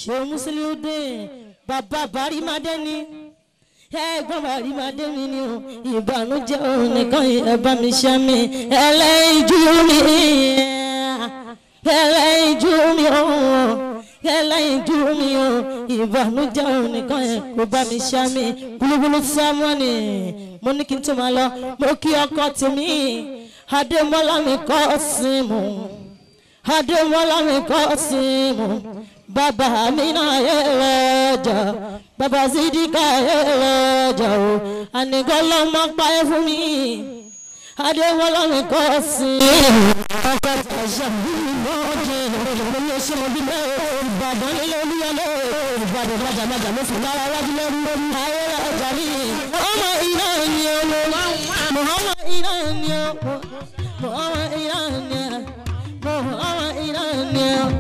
Ṣé Musiliudeen bàbá Bàrímádé ni ẹ̀gbọ́n Bàrímádé mi ni o ìbànújẹ́ òun nìkan ẹ bá mi ṣe mí ẹlẹ́yinjú mi ẹlẹ́yinjú mi o ẹlẹ́yinjú mi o ìbànújẹ́ òun nìkan ẹ kó bá mi ṣe mí Gúlúgúlú Sámúọ́nì mo ní kí n tó máa lọ mo kí ọkọ tèmi Adémọ́lá mi Kọ́símù Adémọ́lá mi Kọ́símù. Baba Amina ẹ̀rọ̀jà Baba Sidika ẹ̀rọ̀jà o ànigọ́lọ́ máa pa ẹ́ fún mi Adéwọ́lá mi Kọ́símù. ọkọ̀ tàṣà lọ́jọ́ ìrọ̀lẹ́ ṣọmọdé Ìbàdàn nílé olúyọlé Ìbàdàn májàmájà ló fún lára wájú lẹ́rú ayé ọjà ní ọmọ ìyá ni ọmọ ọmọ ìyá ni ọmọ ọmọ ìyá ni ọmọ ìyá ni ọmọ.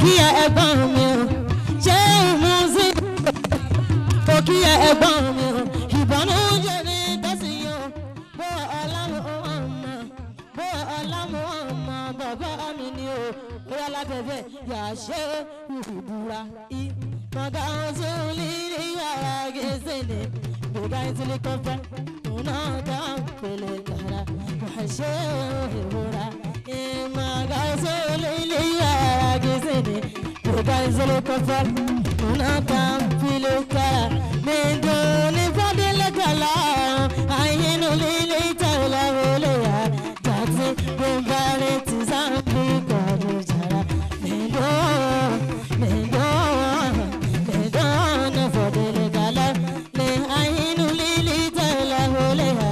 Kíyà ẹ̀gbọ́n mi o, ṣé ìmúsí? Kíyà ẹ̀gbọ́n mi o, ìbànújẹ́ ní tẹ́sí o, bó ọlámù ọmọ, bó ọlámù ọmọ, bàbá mi ni o, bóyá lábẹ́bẹ́ yà ṣe ìbúra i. Mọ̀gá ọ̀sùn lírí yàrá gẹ̀ẹ́sì ni, gbẹ̀gà ìtìlẹ̀ kọfẹ́, òun náà dá pèlè kàrà, wà ṣe ìbúra i. Mọ̀gá ọ̀sùn lírí yàrá gẹ̀ẹ́sì ni. Zolo kofar una kampilo kara mendoni fadele kala ayenu lili tala voleya tati bombare tizambi kadu jara mendona fadele kala le ayenu lili tala voleya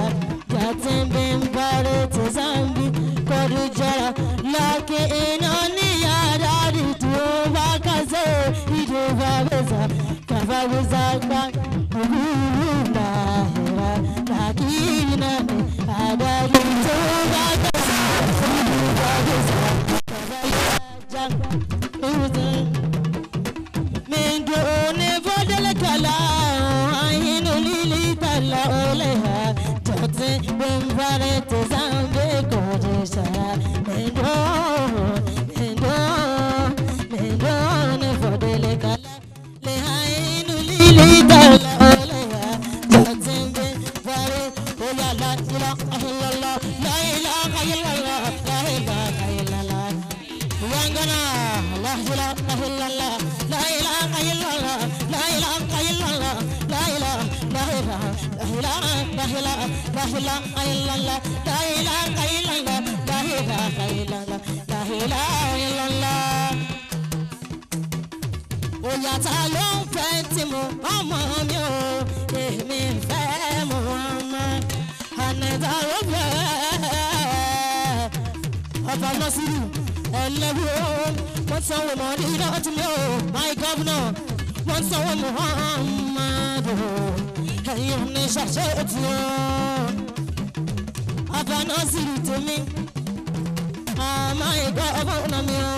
tati bombare tizambi kadu jara lake inoni yara dituba Idovaveza, Kavaveza, Uhurunda, Lakina, Adagitoga, Bembare te zambe kodisa Mendo ne fodele kala Le hainu lili dala olaya Jatimbe bare Oya la ilaha illallah La ilaha illallah La ilaha illallah Wangana La ilaha illallah La ilaha illallah La ilaha illallah La ilaha La ilaha La ilaha La ilaha illallah La ilaha illallah La ilaha illallah La ilaha illallah Oya ta ló ń fẹ́ tí mo ọmọ mi ò èmi ń fẹ́ mo ọmọ ànẹ́ta ló fẹ́ ọba nọ́sírù ẹlẹ́bù wọ́n sanwó mọ́ ní ìdájọ́ mi ò my governor wọ́n sanwó Muhammadu ẹ̀yin ní ṣàṣẹ́ ètò ọba nọ́sírù tèmi my governor mi ò.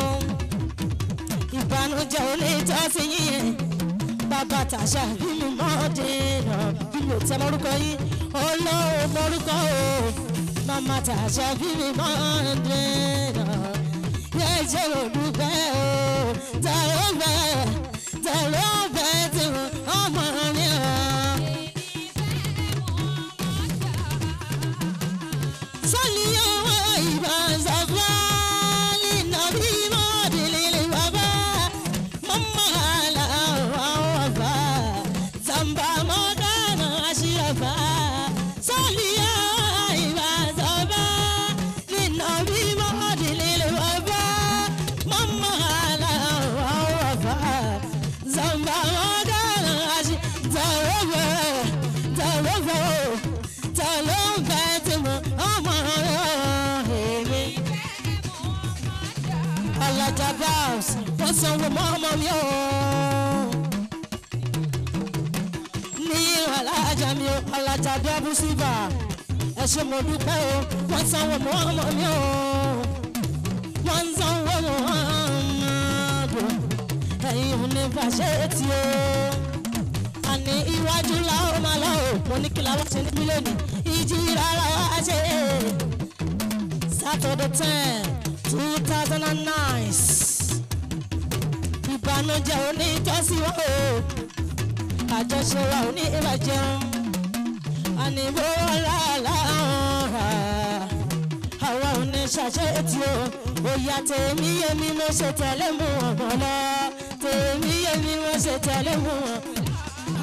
Ìbànújẹ́ ò lè tọ́ sí yín bàbá tàṣà bí mi mọ́ dènà bí mi ò tẹ́ lórúkọ yín olóò mórúkọ o màmá tàṣà bí mi mọ́ dènà yẹ jẹ́ olùgbẹ́ o tẹ̀lé bẹ́ẹ̀ tí ọmọ mi o. Sọ́ni yóò ìbá zàfà ní nàbí mọ́ délé bàbá. Zamba modana ashirafa Solia ibazaba Ninabi modilile waba Mama ala wafa Zamba modana ashirafa Talobetimu amara Allah Jabbaus what's on with mama yo Alájàmí o, alájàbí abúsíbà, ẹ ṣé mo dúpẹ́ o, wọ́n sanwó mọ́ ọmọ mi o, wọ́n sanwó mọ́ ọmọdé, ẹ̀yin ò ní fàṣẹ tí o. Àní iwájú la ó máa lọ o, mo ní kí la wá ṣe ní mílíọ̀nù, ìjì rárá wá ṣe. Saturday 10, 2009, ìbànújẹ́ ò ní tọ́sí wọ́n o. Àjọṣe wa ò ní ìbàjẹ́ àníbó làálà àwa ò ní ṣàṣẹ tí o òyà tèmi yẹmi mo ṣe tẹ̀lé mu ọmọ lọ tèmi yẹmi mo ṣe tẹ̀lé mu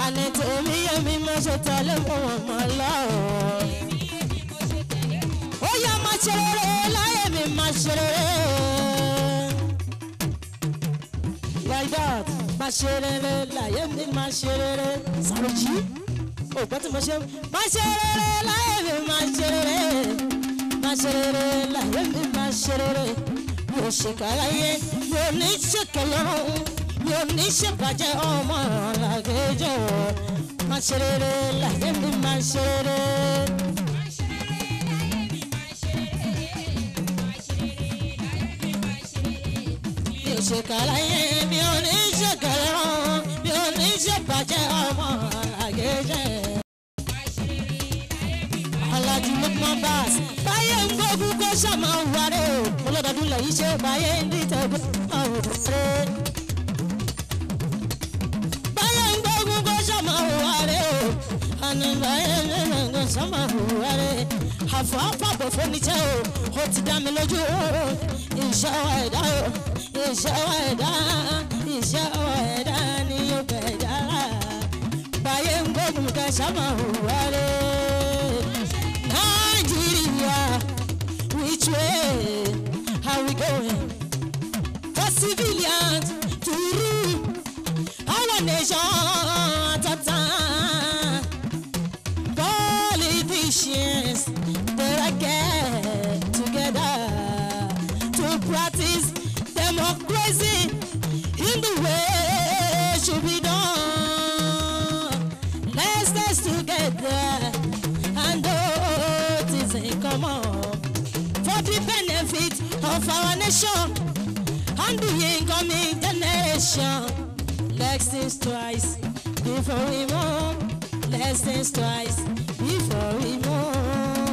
àní tèmi yẹmi mo ṣe tẹ̀lé mu ọmọ lọ. Ó yá máa ṣe rere láyé mi máa ṣe rere like that. Máa ṣe rere láyé mi máa ṣe rere Sàròjì ògbọ́n tí mo ṣe máa ṣe rere láyé mi máa ṣe rere láyé mi máa ṣe rere mi ò ṣe káráyé mi ò ní ṣèkè lọ́rùn mi ò ní ṣèbàjẹ́ ọmọ làgéjọ́ máa ṣe rere láyé mi máa ṣe rere. Mi ò ṣe káráyé mi ò ní ṣèkè lọ́rùn mi ò ní ṣèbàjẹ́ ọmọ làgéjọ́. Alájú Lukman Bass báyé ń gbógun kó ṣàmà wàrẹ́ o olódàdún lẹ́yìn ṣe báyé ń dìtẹ̀ gbé ọ̀rẹ́. Báyé ń gbógun kó ṣàmà wàrẹ́ o àní báyé ń gbógun kó ṣàmà wàrẹ́. Àfọ̀ àpapọ̀ fóníṣẹ́ o ó ti dá mi lójú o iṣẹ́ wa ẹ̀dá o iṣẹ́ wa ẹ̀dá iṣẹ́ wa ẹ̀dá ni yóò bẹ̀ dára. Báyé ń gbógun kó ṣàmà wàrẹ́. Which way are we going? For civilians to rule our nation at a time. Politicians, they get together to practice democracy in the way it should be done. Let's stay together and do it is a common. For the benefit of our nation and the incoming generation. Let's think twice before we move. Let's think twice before we move.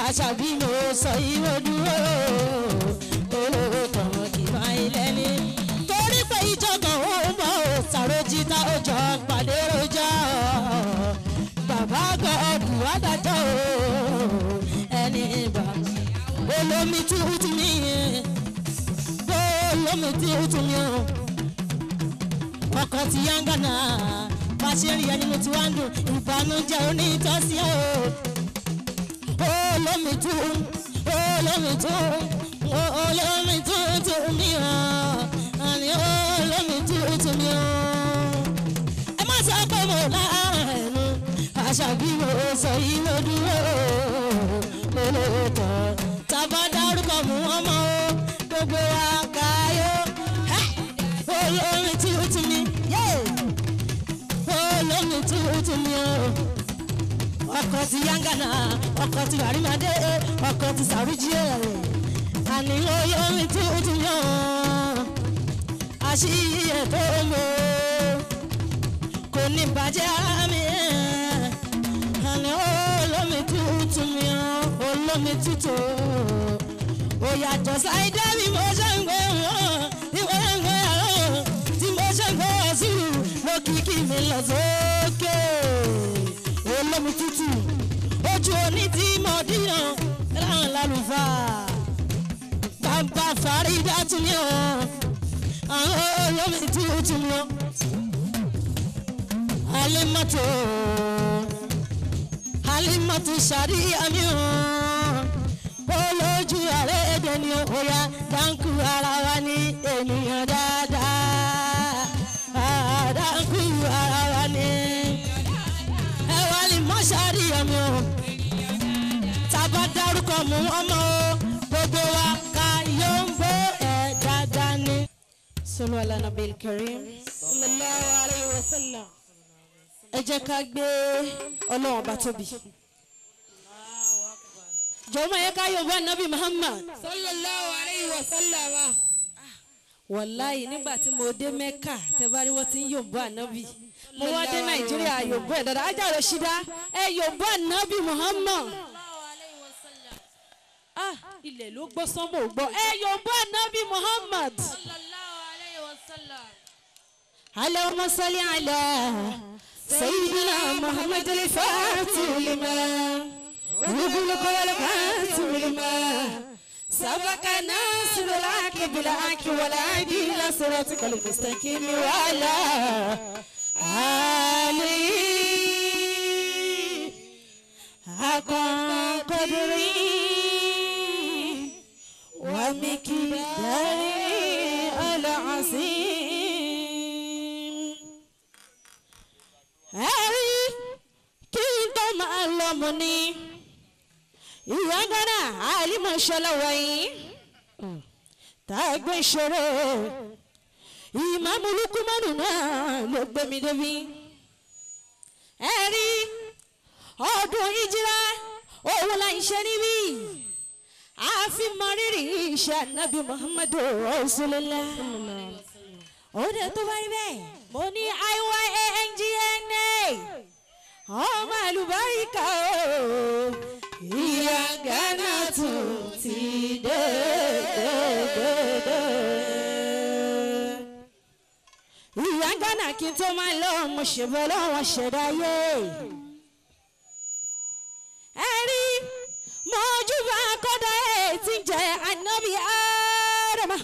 àṣàbí mo sọ ìwọ dúró olówó kan kì í máa ilẹ̀ ní. torí pé ìjọba òun bọ̀ sàròjìta òjò pàdé rojọ́ bàbá gọ́ọ̀dù adájọ́ ẹni ìbá olómi tútù mi olómi tútù mi ọkọ̀ ti yángá náà bá ṣe rí ẹni mo ti wá ń dùn ìbànújẹ́ onítọ́sí olómi tútù mi àní olómi tútù mi ẹ má sọ pé mo láàánú àṣàbí mo sọ yìí mo dúró lólóòtọ́ tábà dárúkọ mú ọmọ o gbogbo àkàyọ olómi tútù mi olómi tútù mi ọkọ̀ ti yángànà ọkọ̀ ti wàrímàdé ọkọ̀ ti sàrújì àní olómi tútù mi àṣírí ètò mo kò ní bàjẹ́ ara mi àní olómi tútù mi olómi tútù ó yàtọ̀ sáyidá bí mo ṣe ń gbé wọn bí mo ṣe ń gbé àrùn tí mo ṣe ń gbé ọ̀sùn mo kìkì mi lọ sókè olómi tútù ojú oní tí mo dìyàn láwọn lálùfà bàbá Fàrídà tún mi àwọn olómi tútù mi Halimatu Sharia mi olójú ààrẹ èdè ni òyà dáńkù ara wa ní ènìyàn dáadáa dáńkù ara wa ní ẹwà lè mọ Sharia mi tábà dárúkọ mú ọmọ gbogbo wa ká yóò ń bó ẹ dáadáa ní. Sallu ala Nabil Karim sallallahu alayhi wa sallam. Ẹ jẹ́ ká gbé Ọlọ́run bá tóbi. Jọ̀wọ́ yẹ ká yọ̀ bá Nabi Muhammad sallallahu alayhi wa sallam. Wàláyé nígbà tí mo dé Mẹ́kà tẹ́ bá rí wọ́n ti ń yọ̀ bá Nabi. Mo wá dé Nàìjíríà yọ̀ bá ẹ̀ dáadáa. Ajá rẹ̀ ṣídá ẹ yọ̀ bá Nabi Muhammad. Ilẹ̀ ló gbọ́ sánmọ̀ gbọ́ ẹ yọ̀ bá Nabi Muhammad. Allahumma salli ala سيدنا محمد الفاتح لما ويقول قول الفاتح لما سبق ناصر الحق بالحق والهادي الى صراطك المستقيم وعلى آله حق قدره ومقداره العظيم. Ẹ̀rí kí n tó máa lọ mọ̀ ní ìyá gánà àlìmọ̀ṣọ́lá wọ̀nyí tá a gbé ìṣòro ìmáàmù Lukumanu náà ló gbé mi débi. Ẹ̀rí ọdún ìjìrá òun là ń ṣe níbí àfi mọ rírì iṣẹ́ Ànábì Muhammadu Rasulullah. Ó dẹ̀ tó bá rí bẹ́ẹ̀ mo ní IYANGNA ọmọ àlùbáríkà o ìyá Ghana tún ti dé. Ìyá Ghana kí n tó máa lọ mo ṣèbọ̀ lọ́wọ́ ṣẹ̀dá yé. Ẹ rí mọ́júbà kọ́dà ẹ̀ tí ń jẹ́ Ànábì Ádámà.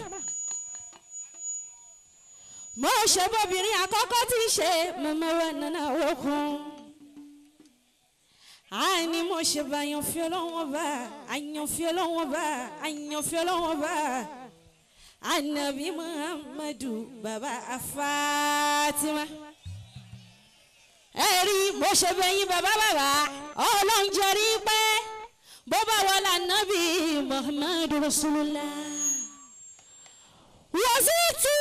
Mo ṣe bóbìnrin àkọ́kọ́ tí ń ṣe mọ̀mọ́wẹ́ nana okun. Àní mo ṣe bá àyànfẹ́ Ọlọ́run bá àyànfẹ́ Ọlọ́run bá àyànfẹ́ Ọlọ́run bá Ànábì Muhammadu bàbá Fatima. Ẹ rí mo ṣe bẹ́yìn bàbá Ọlọ́run jẹ́rí pé bó bá wọlé Ànábì Muhammadu Rasulullah. Wọ́n sì tù.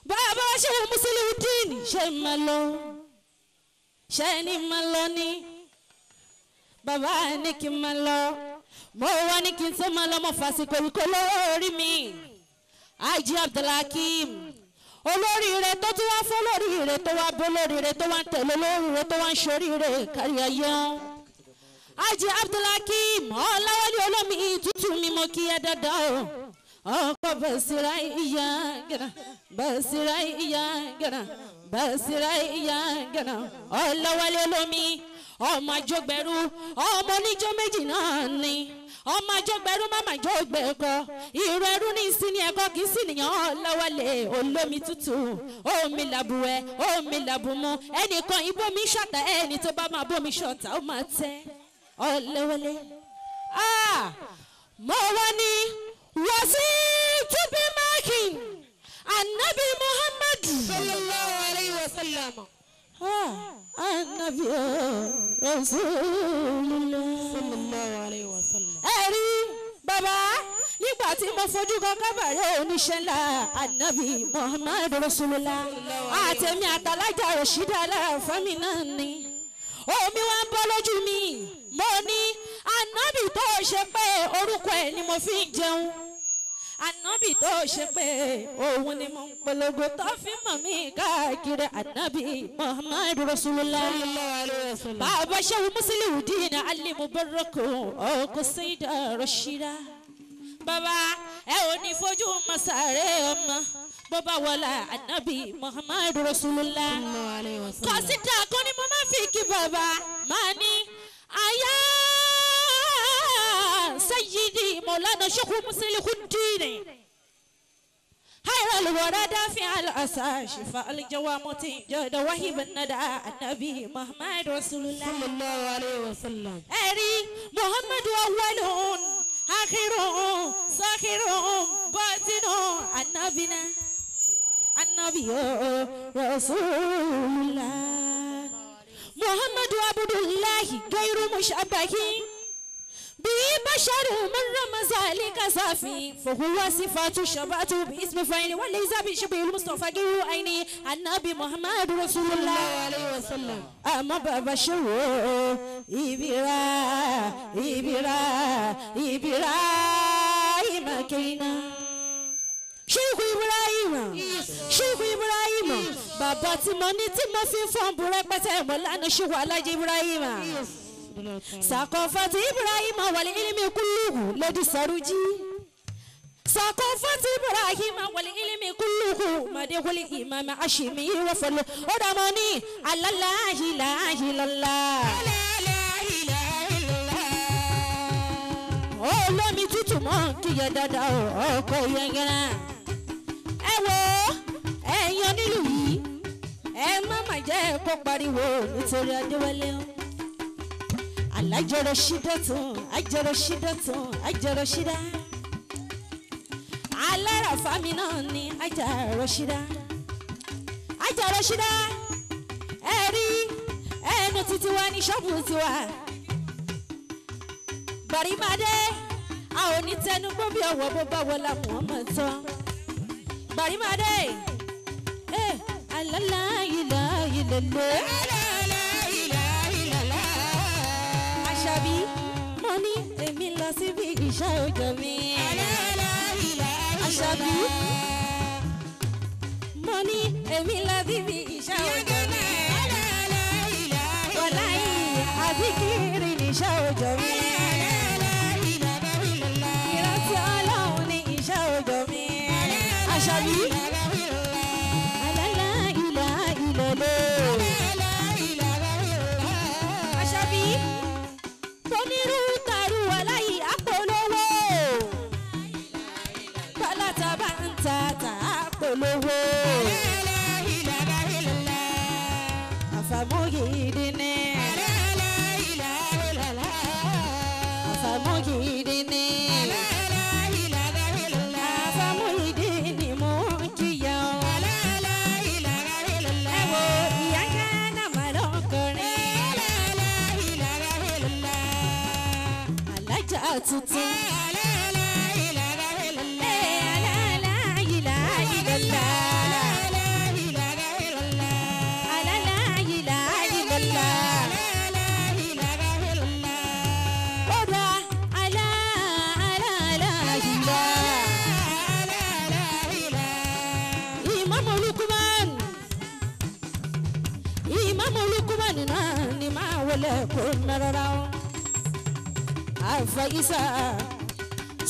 Bàbá ṣe Musiliudeen ṣe máa lọ ṣe ni máa lọ ní bàbá ní kí n máa lọ mo wá ní kí n tó máa lọ mo fàṣìkò ìkó lórí mi Haji Abdulhakeem olóríire tó tún wá fún olóríire tó wá bó olóríire tó wá ń tẹ̀lé olóríire tó wá ń ṣoríire kárí ayé Haji Abdulhakeem Ọláwálé olómi tútù mi mo kí ẹ dáadáa o. Ọkọ Basira ìyá gẹ̀nà Basira ìyá gẹ̀nà Basira ìyá gẹ̀nà Ọláwálé olómi ọmọ àjọgbẹ̀rú ọmọ oníjó méjì náà ni ọmọ àjọgbẹ̀rú máma jọgbẹ̀kọ ìrọ̀ ẹrú ní ìsinmi ẹ̀kọ́ kì í sì nìyàn Ọláwálé olómi tútù omi làbùwẹ̀ omi làbùmú ẹnìkan ibomi ṣọ̀tá ẹni tó bá máa bómi ṣọ̀tá ó máa tẹ́ Ọláwálé. Mo wá ní wàsí túbí mákìn Ànábì Muhammadu sallallahu alayhi wa sallam. Ànábì Rasulullah sallallahu alayhi wa sallam. Ẹ̀rí bàbá nígbà tí mo fojú kan kábàárẹ̀ oníṣẹ́ ńlá Ànábì Muhammadu Rasulullah àtẹ̀mí àtàlájà Rashida lára fámi náà ni omi wa ń bọ́ lójú mi mo ní Ànábì tó ṣe pé orúkọ ẹ̀ ni mo fi ń jẹun Ànábì tó ṣe pé òun ni mo ń polongo tó fi mọ̀ mí káàkiri Ànábì Muhammadu Rasulullah bàbá Shehu Musliudeen Ali Mubarak ọkọ Sayyida Rashida bàbá ẹ ò ní fojú masare ọmọ bọ́bá wọlá Ànábì Muhammadu Rasulullah kọ́sídà kan ni mo máa fi kí bàbá máa ní ayá Sayyidi Maulana Shehu Musliudeen hayra al-wara dafi al-asa shifa al-jawamati jada wahib an-nada Ànábì Muhammadu Rasulullah sallallahu alayhi wa sallam ẹ̀rí Muhammadu awwalun akhirun sakhirun batinun Ànábìna Ànábì Rasulullah Muhammadu Abdullahi gairu mushabbahi bi basharu man ramazali kasafi fahuwa sifatu shabatu bi ismi fa'ili wa laysa bi shabil mustafa gairu aini Ànábì Muhammadu Rasulullah alayhi wa sallam amma baba shawo ibira imakina Sheikh Ibrahim bàbá tí mo ní tí mo fi ń fọ́n bu rẹpẹtẹ Mọ́lánà Sheikh Alhaji Ibrahim Sakofati Ibrahim wal ilmi kulluhu ladi saruji Sakofati Ibrahim wal ilmi kulluhu madihul imam Ashimi wa fal odamoni la ilaha illallah olómi tútù mọ́ kíyẹ dáadáa ọkọ̀ yẹngẹ́rà ẹ wo ẹ̀yàn nílùú yìí ẹ má má jẹ́ kó pariwo nítorí Adéwálé o alájọrọ àjọrọ ṣídà alára fámi náà ni àjọrọ ṣídà ẹ rí ẹnu títí wa ní ṣọ́ọ̀bù tiwa Bàrímádé a ò ní tẹnugbó bí ọwọ́ bó bá wọlá Muhammad tán Bàrímádé Àṣàbí mo ní èmi lọ síbi ìṣe òjò mi Àṣàbí mo ní èmi lọ síbi ìṣe òjò mi wàláyé àbíkiri níṣe òjò mi. Àṣàbí Àṣàbí tónírú tàrú aláyí àpolówó pálátà bá ń ta àpolówó àfàmóyìdínní àfàmóyìdínní. Tuntun. Imam Luqman náà ni máa wọlé kó nara. àfẹ́yísà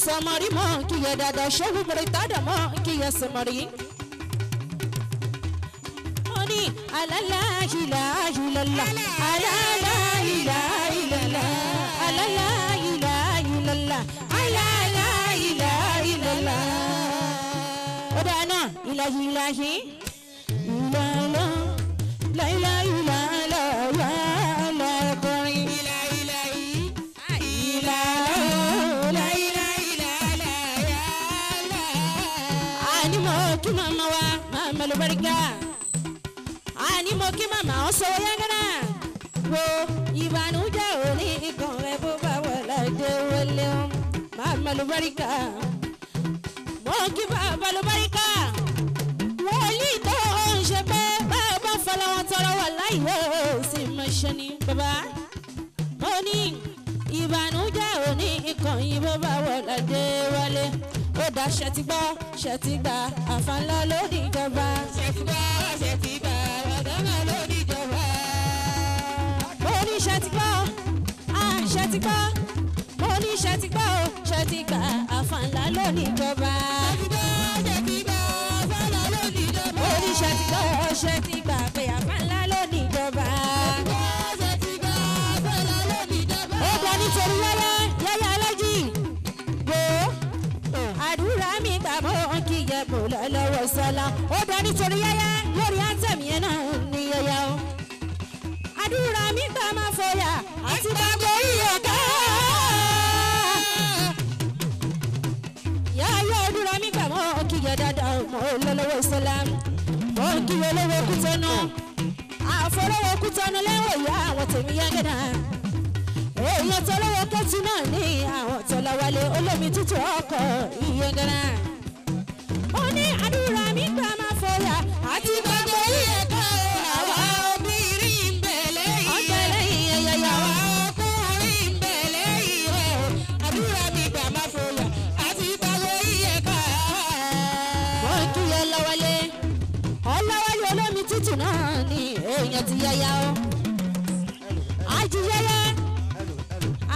sọmọrí mọ́ kí yẹ dáadáa ṣẹ́wó mọ̀rẹ́ tádà mọ́ kí yẹ sọmọrí. mo ní alálàáhìláhìlọ́lá alálàáhìláhìlọ́lá alálàáhìláhìlọ́lá alálàáhìláhìlọ́lá. ó dáná ìlàhìláhì ìlàlá láìláìlàlá wàhálà kọrin ìlàhìláhì ìlàlá láìláìlàlá yàlá. ànímọ̀ kí màmá wa màmá ló bari gbà ànímọ̀ kí màmá ọ sọ yángánná wo ìbànújẹ́ òní ikàn rẹ bó bá wọlé dé wọlé o màmá ló bari gbà mọ̀ kí bàbá ló bari gbà wòlíì tó ń ṣe pé bàbá fọlọ́wọ́n tọrọ wà láìwé sí mọ́ṣẹ́ ní bàbá mo ní ìbànújẹ́ òní ikàn yìí bó bá wọlé dé wọlé ó dá ṣẹtìgbọ́ ṣẹtìgbà àfàǹlọ́ lódì ìjọba ṣẹtìgbọ́ ṣẹtìgbà ọ̀dọ́mọ lódì ìjọba. mo ní ṣẹtìgbọ́ ṣẹtìgbọ́ mo ní ṣẹtìgbọ́ ṣẹtìgbà àfàǹlọ́ lódì ìjọba. ṣẹtìgbọ́ àfàǹlọ́ lódì ìjọba. mo ní ṣẹtìgbọ́ ṣẹtìgbà pé àfàǹlọ́ lódì ìjọba. ṣẹtìgbọ́ àfàǹlọ́ lódì ìjọba. ó gbọ́ nítorí yẹ́yẹ́ alájì àdúrà mi gbà mọ́ kí yẹ mọ́ lọ́wọ́ sọ́lá ó dá nítorí yẹ́yẹ́ lórí àtẹ̀mí ẹ̀ náà ní yẹ́yẹ́ o. àdúrà mi gbà máa fọyà àti bàbá ìyọ̀ ká. yẹ́yẹ́ àdúrà mi gbà mọ́ kí yẹ dáadáa mọ́ lọ́wọ́ sọ́lá mọ́ kí yẹ lọ́wọ́ kútọ́nù àfọlọ́wọ́ kútọ́nù lẹ́wọ̀ ìyá àwọn tèmi yẹn gẹ́gẹ́ èèyàn tó lọ́wọ́ kẹ́tù náà ní àwọn tó lọ́wọ́lé olómi tútù ọkọ̀ ìyẹngànà. ó ní àdúrà mi gbà máa fọyà àti gbàgbọ́ ìyẹ̀kọ́ àwa obìnrin ń bẹ̀lẹ́ yìí ọ̀gbẹ̀lẹ̀ ìyẹ̀yẹ̀ àwa ọkùnrin ń bẹ̀lẹ́ yìí àdúrà mi gbà máa fọyà àti gbàgbọ́ ìyẹ̀kọ́. wọ́n tún yẹ lọ́wọ́lé ọlọ́wọ́lé olómi tútù náà ní èèyàn ti yẹ̀yà o. àjùyẹ̀yẹ̀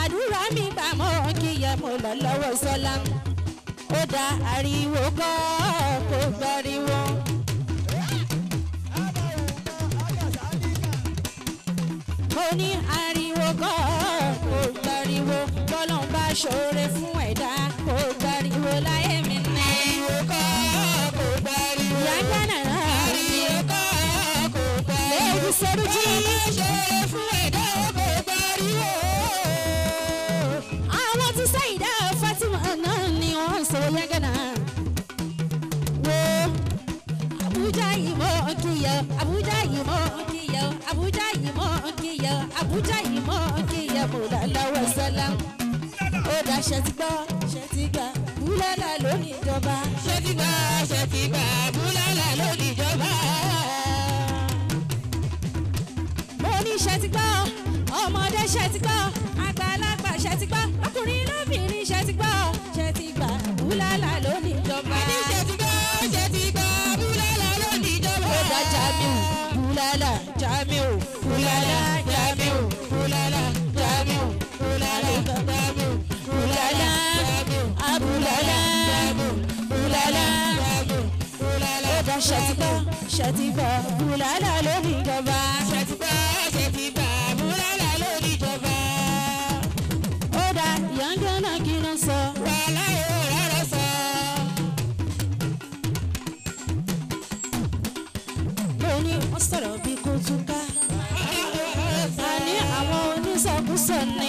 àdúrà mi gbà mọ́ kí yẹ mo lọ lọ́wọ́ sọ́lá ó dá ariwo kọ́ kó gbariwo. mo ní ariwo kọ́ kó gbariwo bọ́lọ̀ ń bá ṣoore fún ẹ̀dá kó gbariwo láyé mi ní. ariwo kọ́ kó gbariwo. ìyá gánà ariwo kọ́ kó gbariwo. lẹ́yìn sọ́dún jí. bọ́lọ̀ ń bá ṣoore fún ẹ̀dá kó gbariwo. Sayida Fatima náà ni wọ́n sọ yẹ́gànnà. wo Abuja yìí mọ́ kíyẹ Abuja yìí mọ́ kíyẹ Abuja yìí mọ́ kíyẹ Abuja yìí mọ́ kíyẹ mo là lọ́wọ́ sọ́lá. ó dá ṣẹtìgbà ṣẹtìgbà búlálà lónìí ìjọba. ṣẹtìgbà ṣẹtìgbà búlálà lónìí ìjọba. mo ní ṣẹtìgbà ọmọdé ṣẹtìgbà àgbàlagbà ṣẹtìgbà ọkùnrin lóbìnrin ṣẹtìgbà ṣẹtìgbà búlálà lónìí ìjọba. àní ṣẹtìgbà ṣẹtìgbà búlálà lónìí ìjọba. ó dá Jamiu búlálà Jamiu búlálà Jamiu búlálà Jamiu búlálà Jamiu búlálà Jamiu abúlálà Jamiu búlálà Jamiu búlálà. ó dá ṣẹtìgbà ṣẹtìgbà búlálà lónìí ìjọba. ṣẹtìgbà ṣẹtìgbà búlálà lónìí ìjọba. ó dá yàngànà kí ló ń sọ. wàhálà yóò rárá sọ. mo ní wọ́n sọ̀rọ̀ bí kò tún ká. àní àwọn oníṣàkóso ni.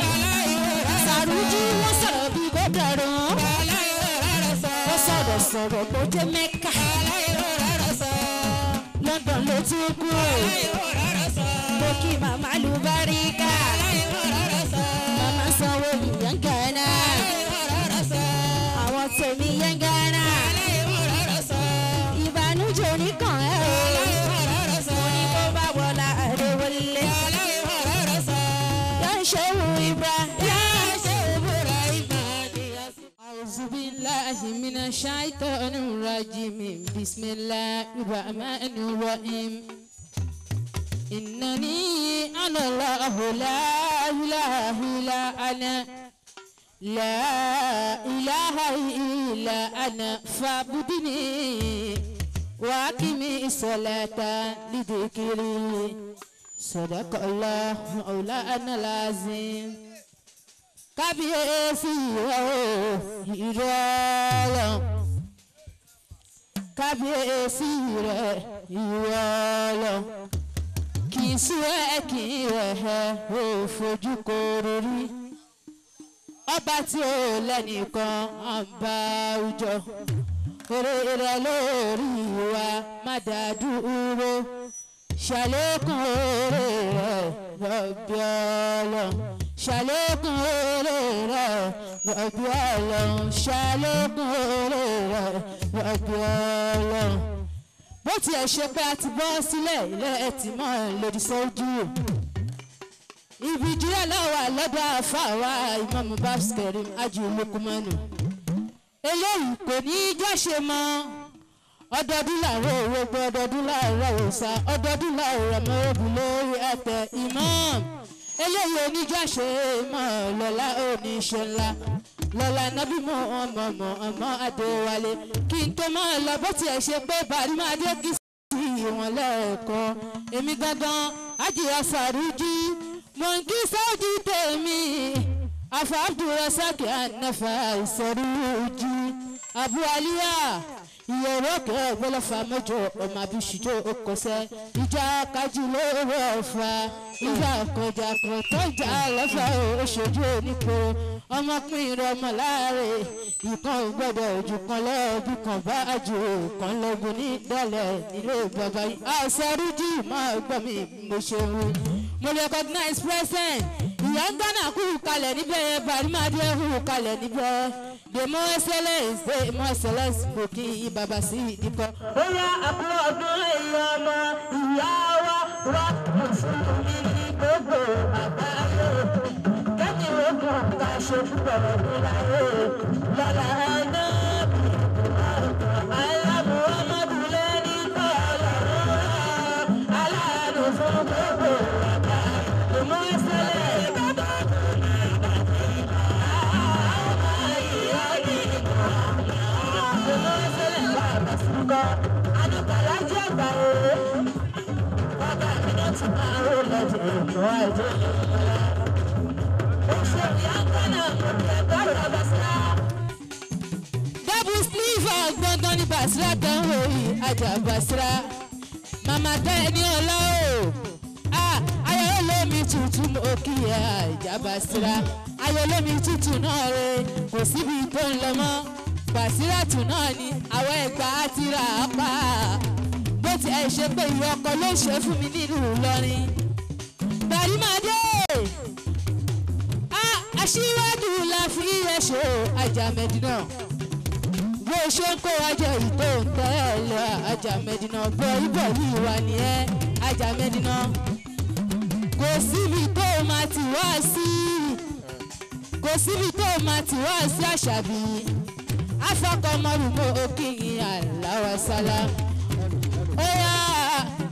sàrújú wọ́n sọ̀rọ̀ bí kò dàrú. wàhálà yóò rárá sọ. ó sọ̀rọ̀ sọ̀rọ̀ kó dé Mẹ́kà. wàhálà yóò rárá sọ. London ló tún kú. wàhálà yóò rárá sọ. mo kí màmá lùbáríkà. wàhálà yóò rárá sọ. màmá sanwó Yangana. wàhálà yóò rárá sọ. àwọn tèmi Yangana. wàhálà yóò rárá sọ. ìbànújẹ́ oníkan ẹ̀ o. wàhálà yóò rárá sọ. mo ní kó bá wọlá àdéwọlé. wàhálà yóò rárá sọ. yóò ṣe wù ibà. yóò ṣe wù ibà. أعوذ بالله من الشيطان الرجيم بسم الله الرحمن الرحيم إنني أنا الله لا إله إلا أنا لا إله إلا أنا فاعبدني وأقم الصلاة لذكري صدق الله مولانا العظيم kábíyèsí rẹ̀ ìrọ̀lọ́ kábíyèsí rẹ̀ ìrọ̀lọ́ kì í sú ẹ kì í rẹ̀ ò fojú kóró rí ọba tí ó lẹ́nìkan àbá àwùjọ orí rẹ̀ lórí wa má dá dúró ṣàlékún orí rẹ̀ rọ̀bì ọlọ́ ṣàlékún oore rẹ̀ rọ̀bì ọlọ́run ṣàlékún oore rẹ̀ rọ̀bì ọlọ́run. bó tiẹ̀ ṣe pé a ti bọ́ sílẹ̀ ilé ẹtì mọ́ lòdì sójú ibi ìjìyà lọ́wọ́ lọ́dọ̀ àfàwà Imam Karim Haji Lukumanu eléyìí kò ní í jáṣe mọ́ ọdọọdún làárọ̀ owó gbọ́ ọdọọdún làárọ̀ òòsà ọdọọdún làárọ̀ ọmọọ̀bù lórí àtẹ Imam eléyìí oníjà ṣe mọ́ lọ́la oníṣẹ́ ńlá lọ́la nábì mọ́ ọmọ Adéwálé kí n tó máa lọ bó tiẹ̀ ṣe pé Barima adé kì í sí ìwọ̀n lẹ́ẹ̀kan èmi gangan Àjìyà Sàrújí mò ń kí sáájú tèmi Afa Abdulrasaq Anafa Sàrújí Abu Aliya ìyẹ̀rọ kẹ́ẹ̀gbọ́lọ́fà mẹ́jọ ọmọ abíṣíjọ́ okòsẹ́ ìjà kájú lówó ọ̀fà ìjà kọjá kan tọ́jà lọ́fà oṣooju onípo ọmọkùnrin rẹ̀ ọmọ láàrin ìkan gbọ́dọ̀ ojú kan lọ́ọ̀bí kan bá àjò kan lọ́gùn ní ìdálẹ̀ nílé bàbá yìí Sàrújí máa gbọ́ mi mo ṣe wí. mo recognize present ìyá ń gánà kú kalẹ̀ níbẹ̀ Barima adé kú kalẹ̀ níbẹ̀ dèmọ́ excellence kò kí bàbá sí ìdíkọ́. ó yá àbúrò ọdún èyí ọmọ ìyá wa wá mùsùlùmí ní gbogbo àgbáyé kẹ́mi ogun ká ṣe púpọ̀ níláyé lọ́la ẹ̀ná aláàbò ọmọdún lẹ́ni kọ́ ọlọ́run aláàánú fún gbogbo àgbáyé dèmọ́ excellence. Adúgbàlájẹ́ àgbà òwe, bàbá mi náà ti máa ń rò lọ́jọ́ ìjọ àìjẹ́ ìjọba. Oṣù ìyàgbọ́nà ẹ̀gbọ́n rẹ̀ Basira. Double sleeve gbọ́ngàn ní Basira kan wò yìí, ajá Basira. Màmá tẹ́ ẹni ọlá o. Ayọ̀ olómi tútù mo kí ẹ ajá Basira. Ayọ̀ olómi tútù náà rè kò síbi tó ń lọ mọ́. Basiratu náà ni àwọn ẹgbà àti rà á pa bó ti ẹ̀ ṣe pé ìwọ ọkọ ló ṣe fún mi nílùú Ìlọrin. Barima dé aṣíwájú la fi ẹ̀ṣọ́ Ajá Mẹ́dínà bó ṣe ń kó ajá ìtò ń tẹ́lẹ̀ Ajá Mẹ́dínà bọ́ ibọ̀ yìí wà ní ẹ́ Ajá Mẹ́dínà kò síbi tó máa ti wá sí Àṣàbí afọkọmọrùmọ òkìyìn aláwọsálà ó yá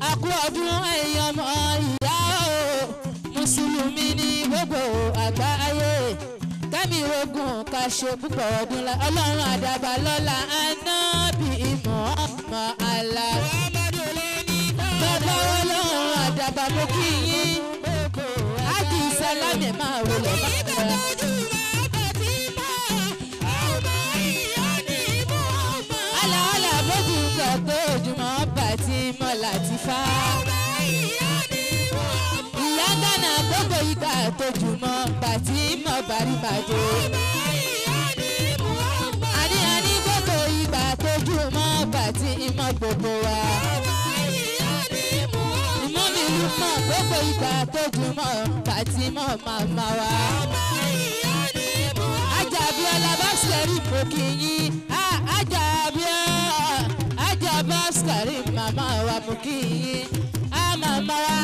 àkú ọdún èèyàn ọmọ ìyá o mùsùlùmí ní gbogbo àgbáyé kẹ́mi ogun ká ṣe púpọ̀ ọdún la ọlọ́run àdàbà lọ́la Ànábì Muhammad àlà bàbá ọlọ́run àdàbà mo kí yín ájì sálámì máa wọlé máa tó ojúmọ́ bàtí mọ́ láti fá. ìyá gánà gbogbo ìgbà tójúmọ́ bàtí mọ́ Barima dé. àní gbogbo ìgbà tójúmọ́ bàtí mọ́ gbogbo wa. ìmọ̀ mi lù mọ́ gbogbo ìgbà tójúmọ́ bàtí mọ́ màmá wa. Àjàbíọ́lá Báskẹ̀rì mo kí yín Báskẹ̀rì màmá wa mo kí yín màmá wa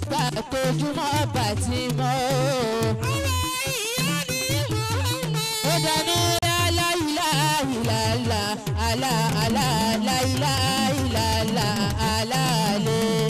gbà tójúmọ́ bàtí mọ́ ó dáná aláìláìláìlá aláìláìláìlá aláàlẹ́.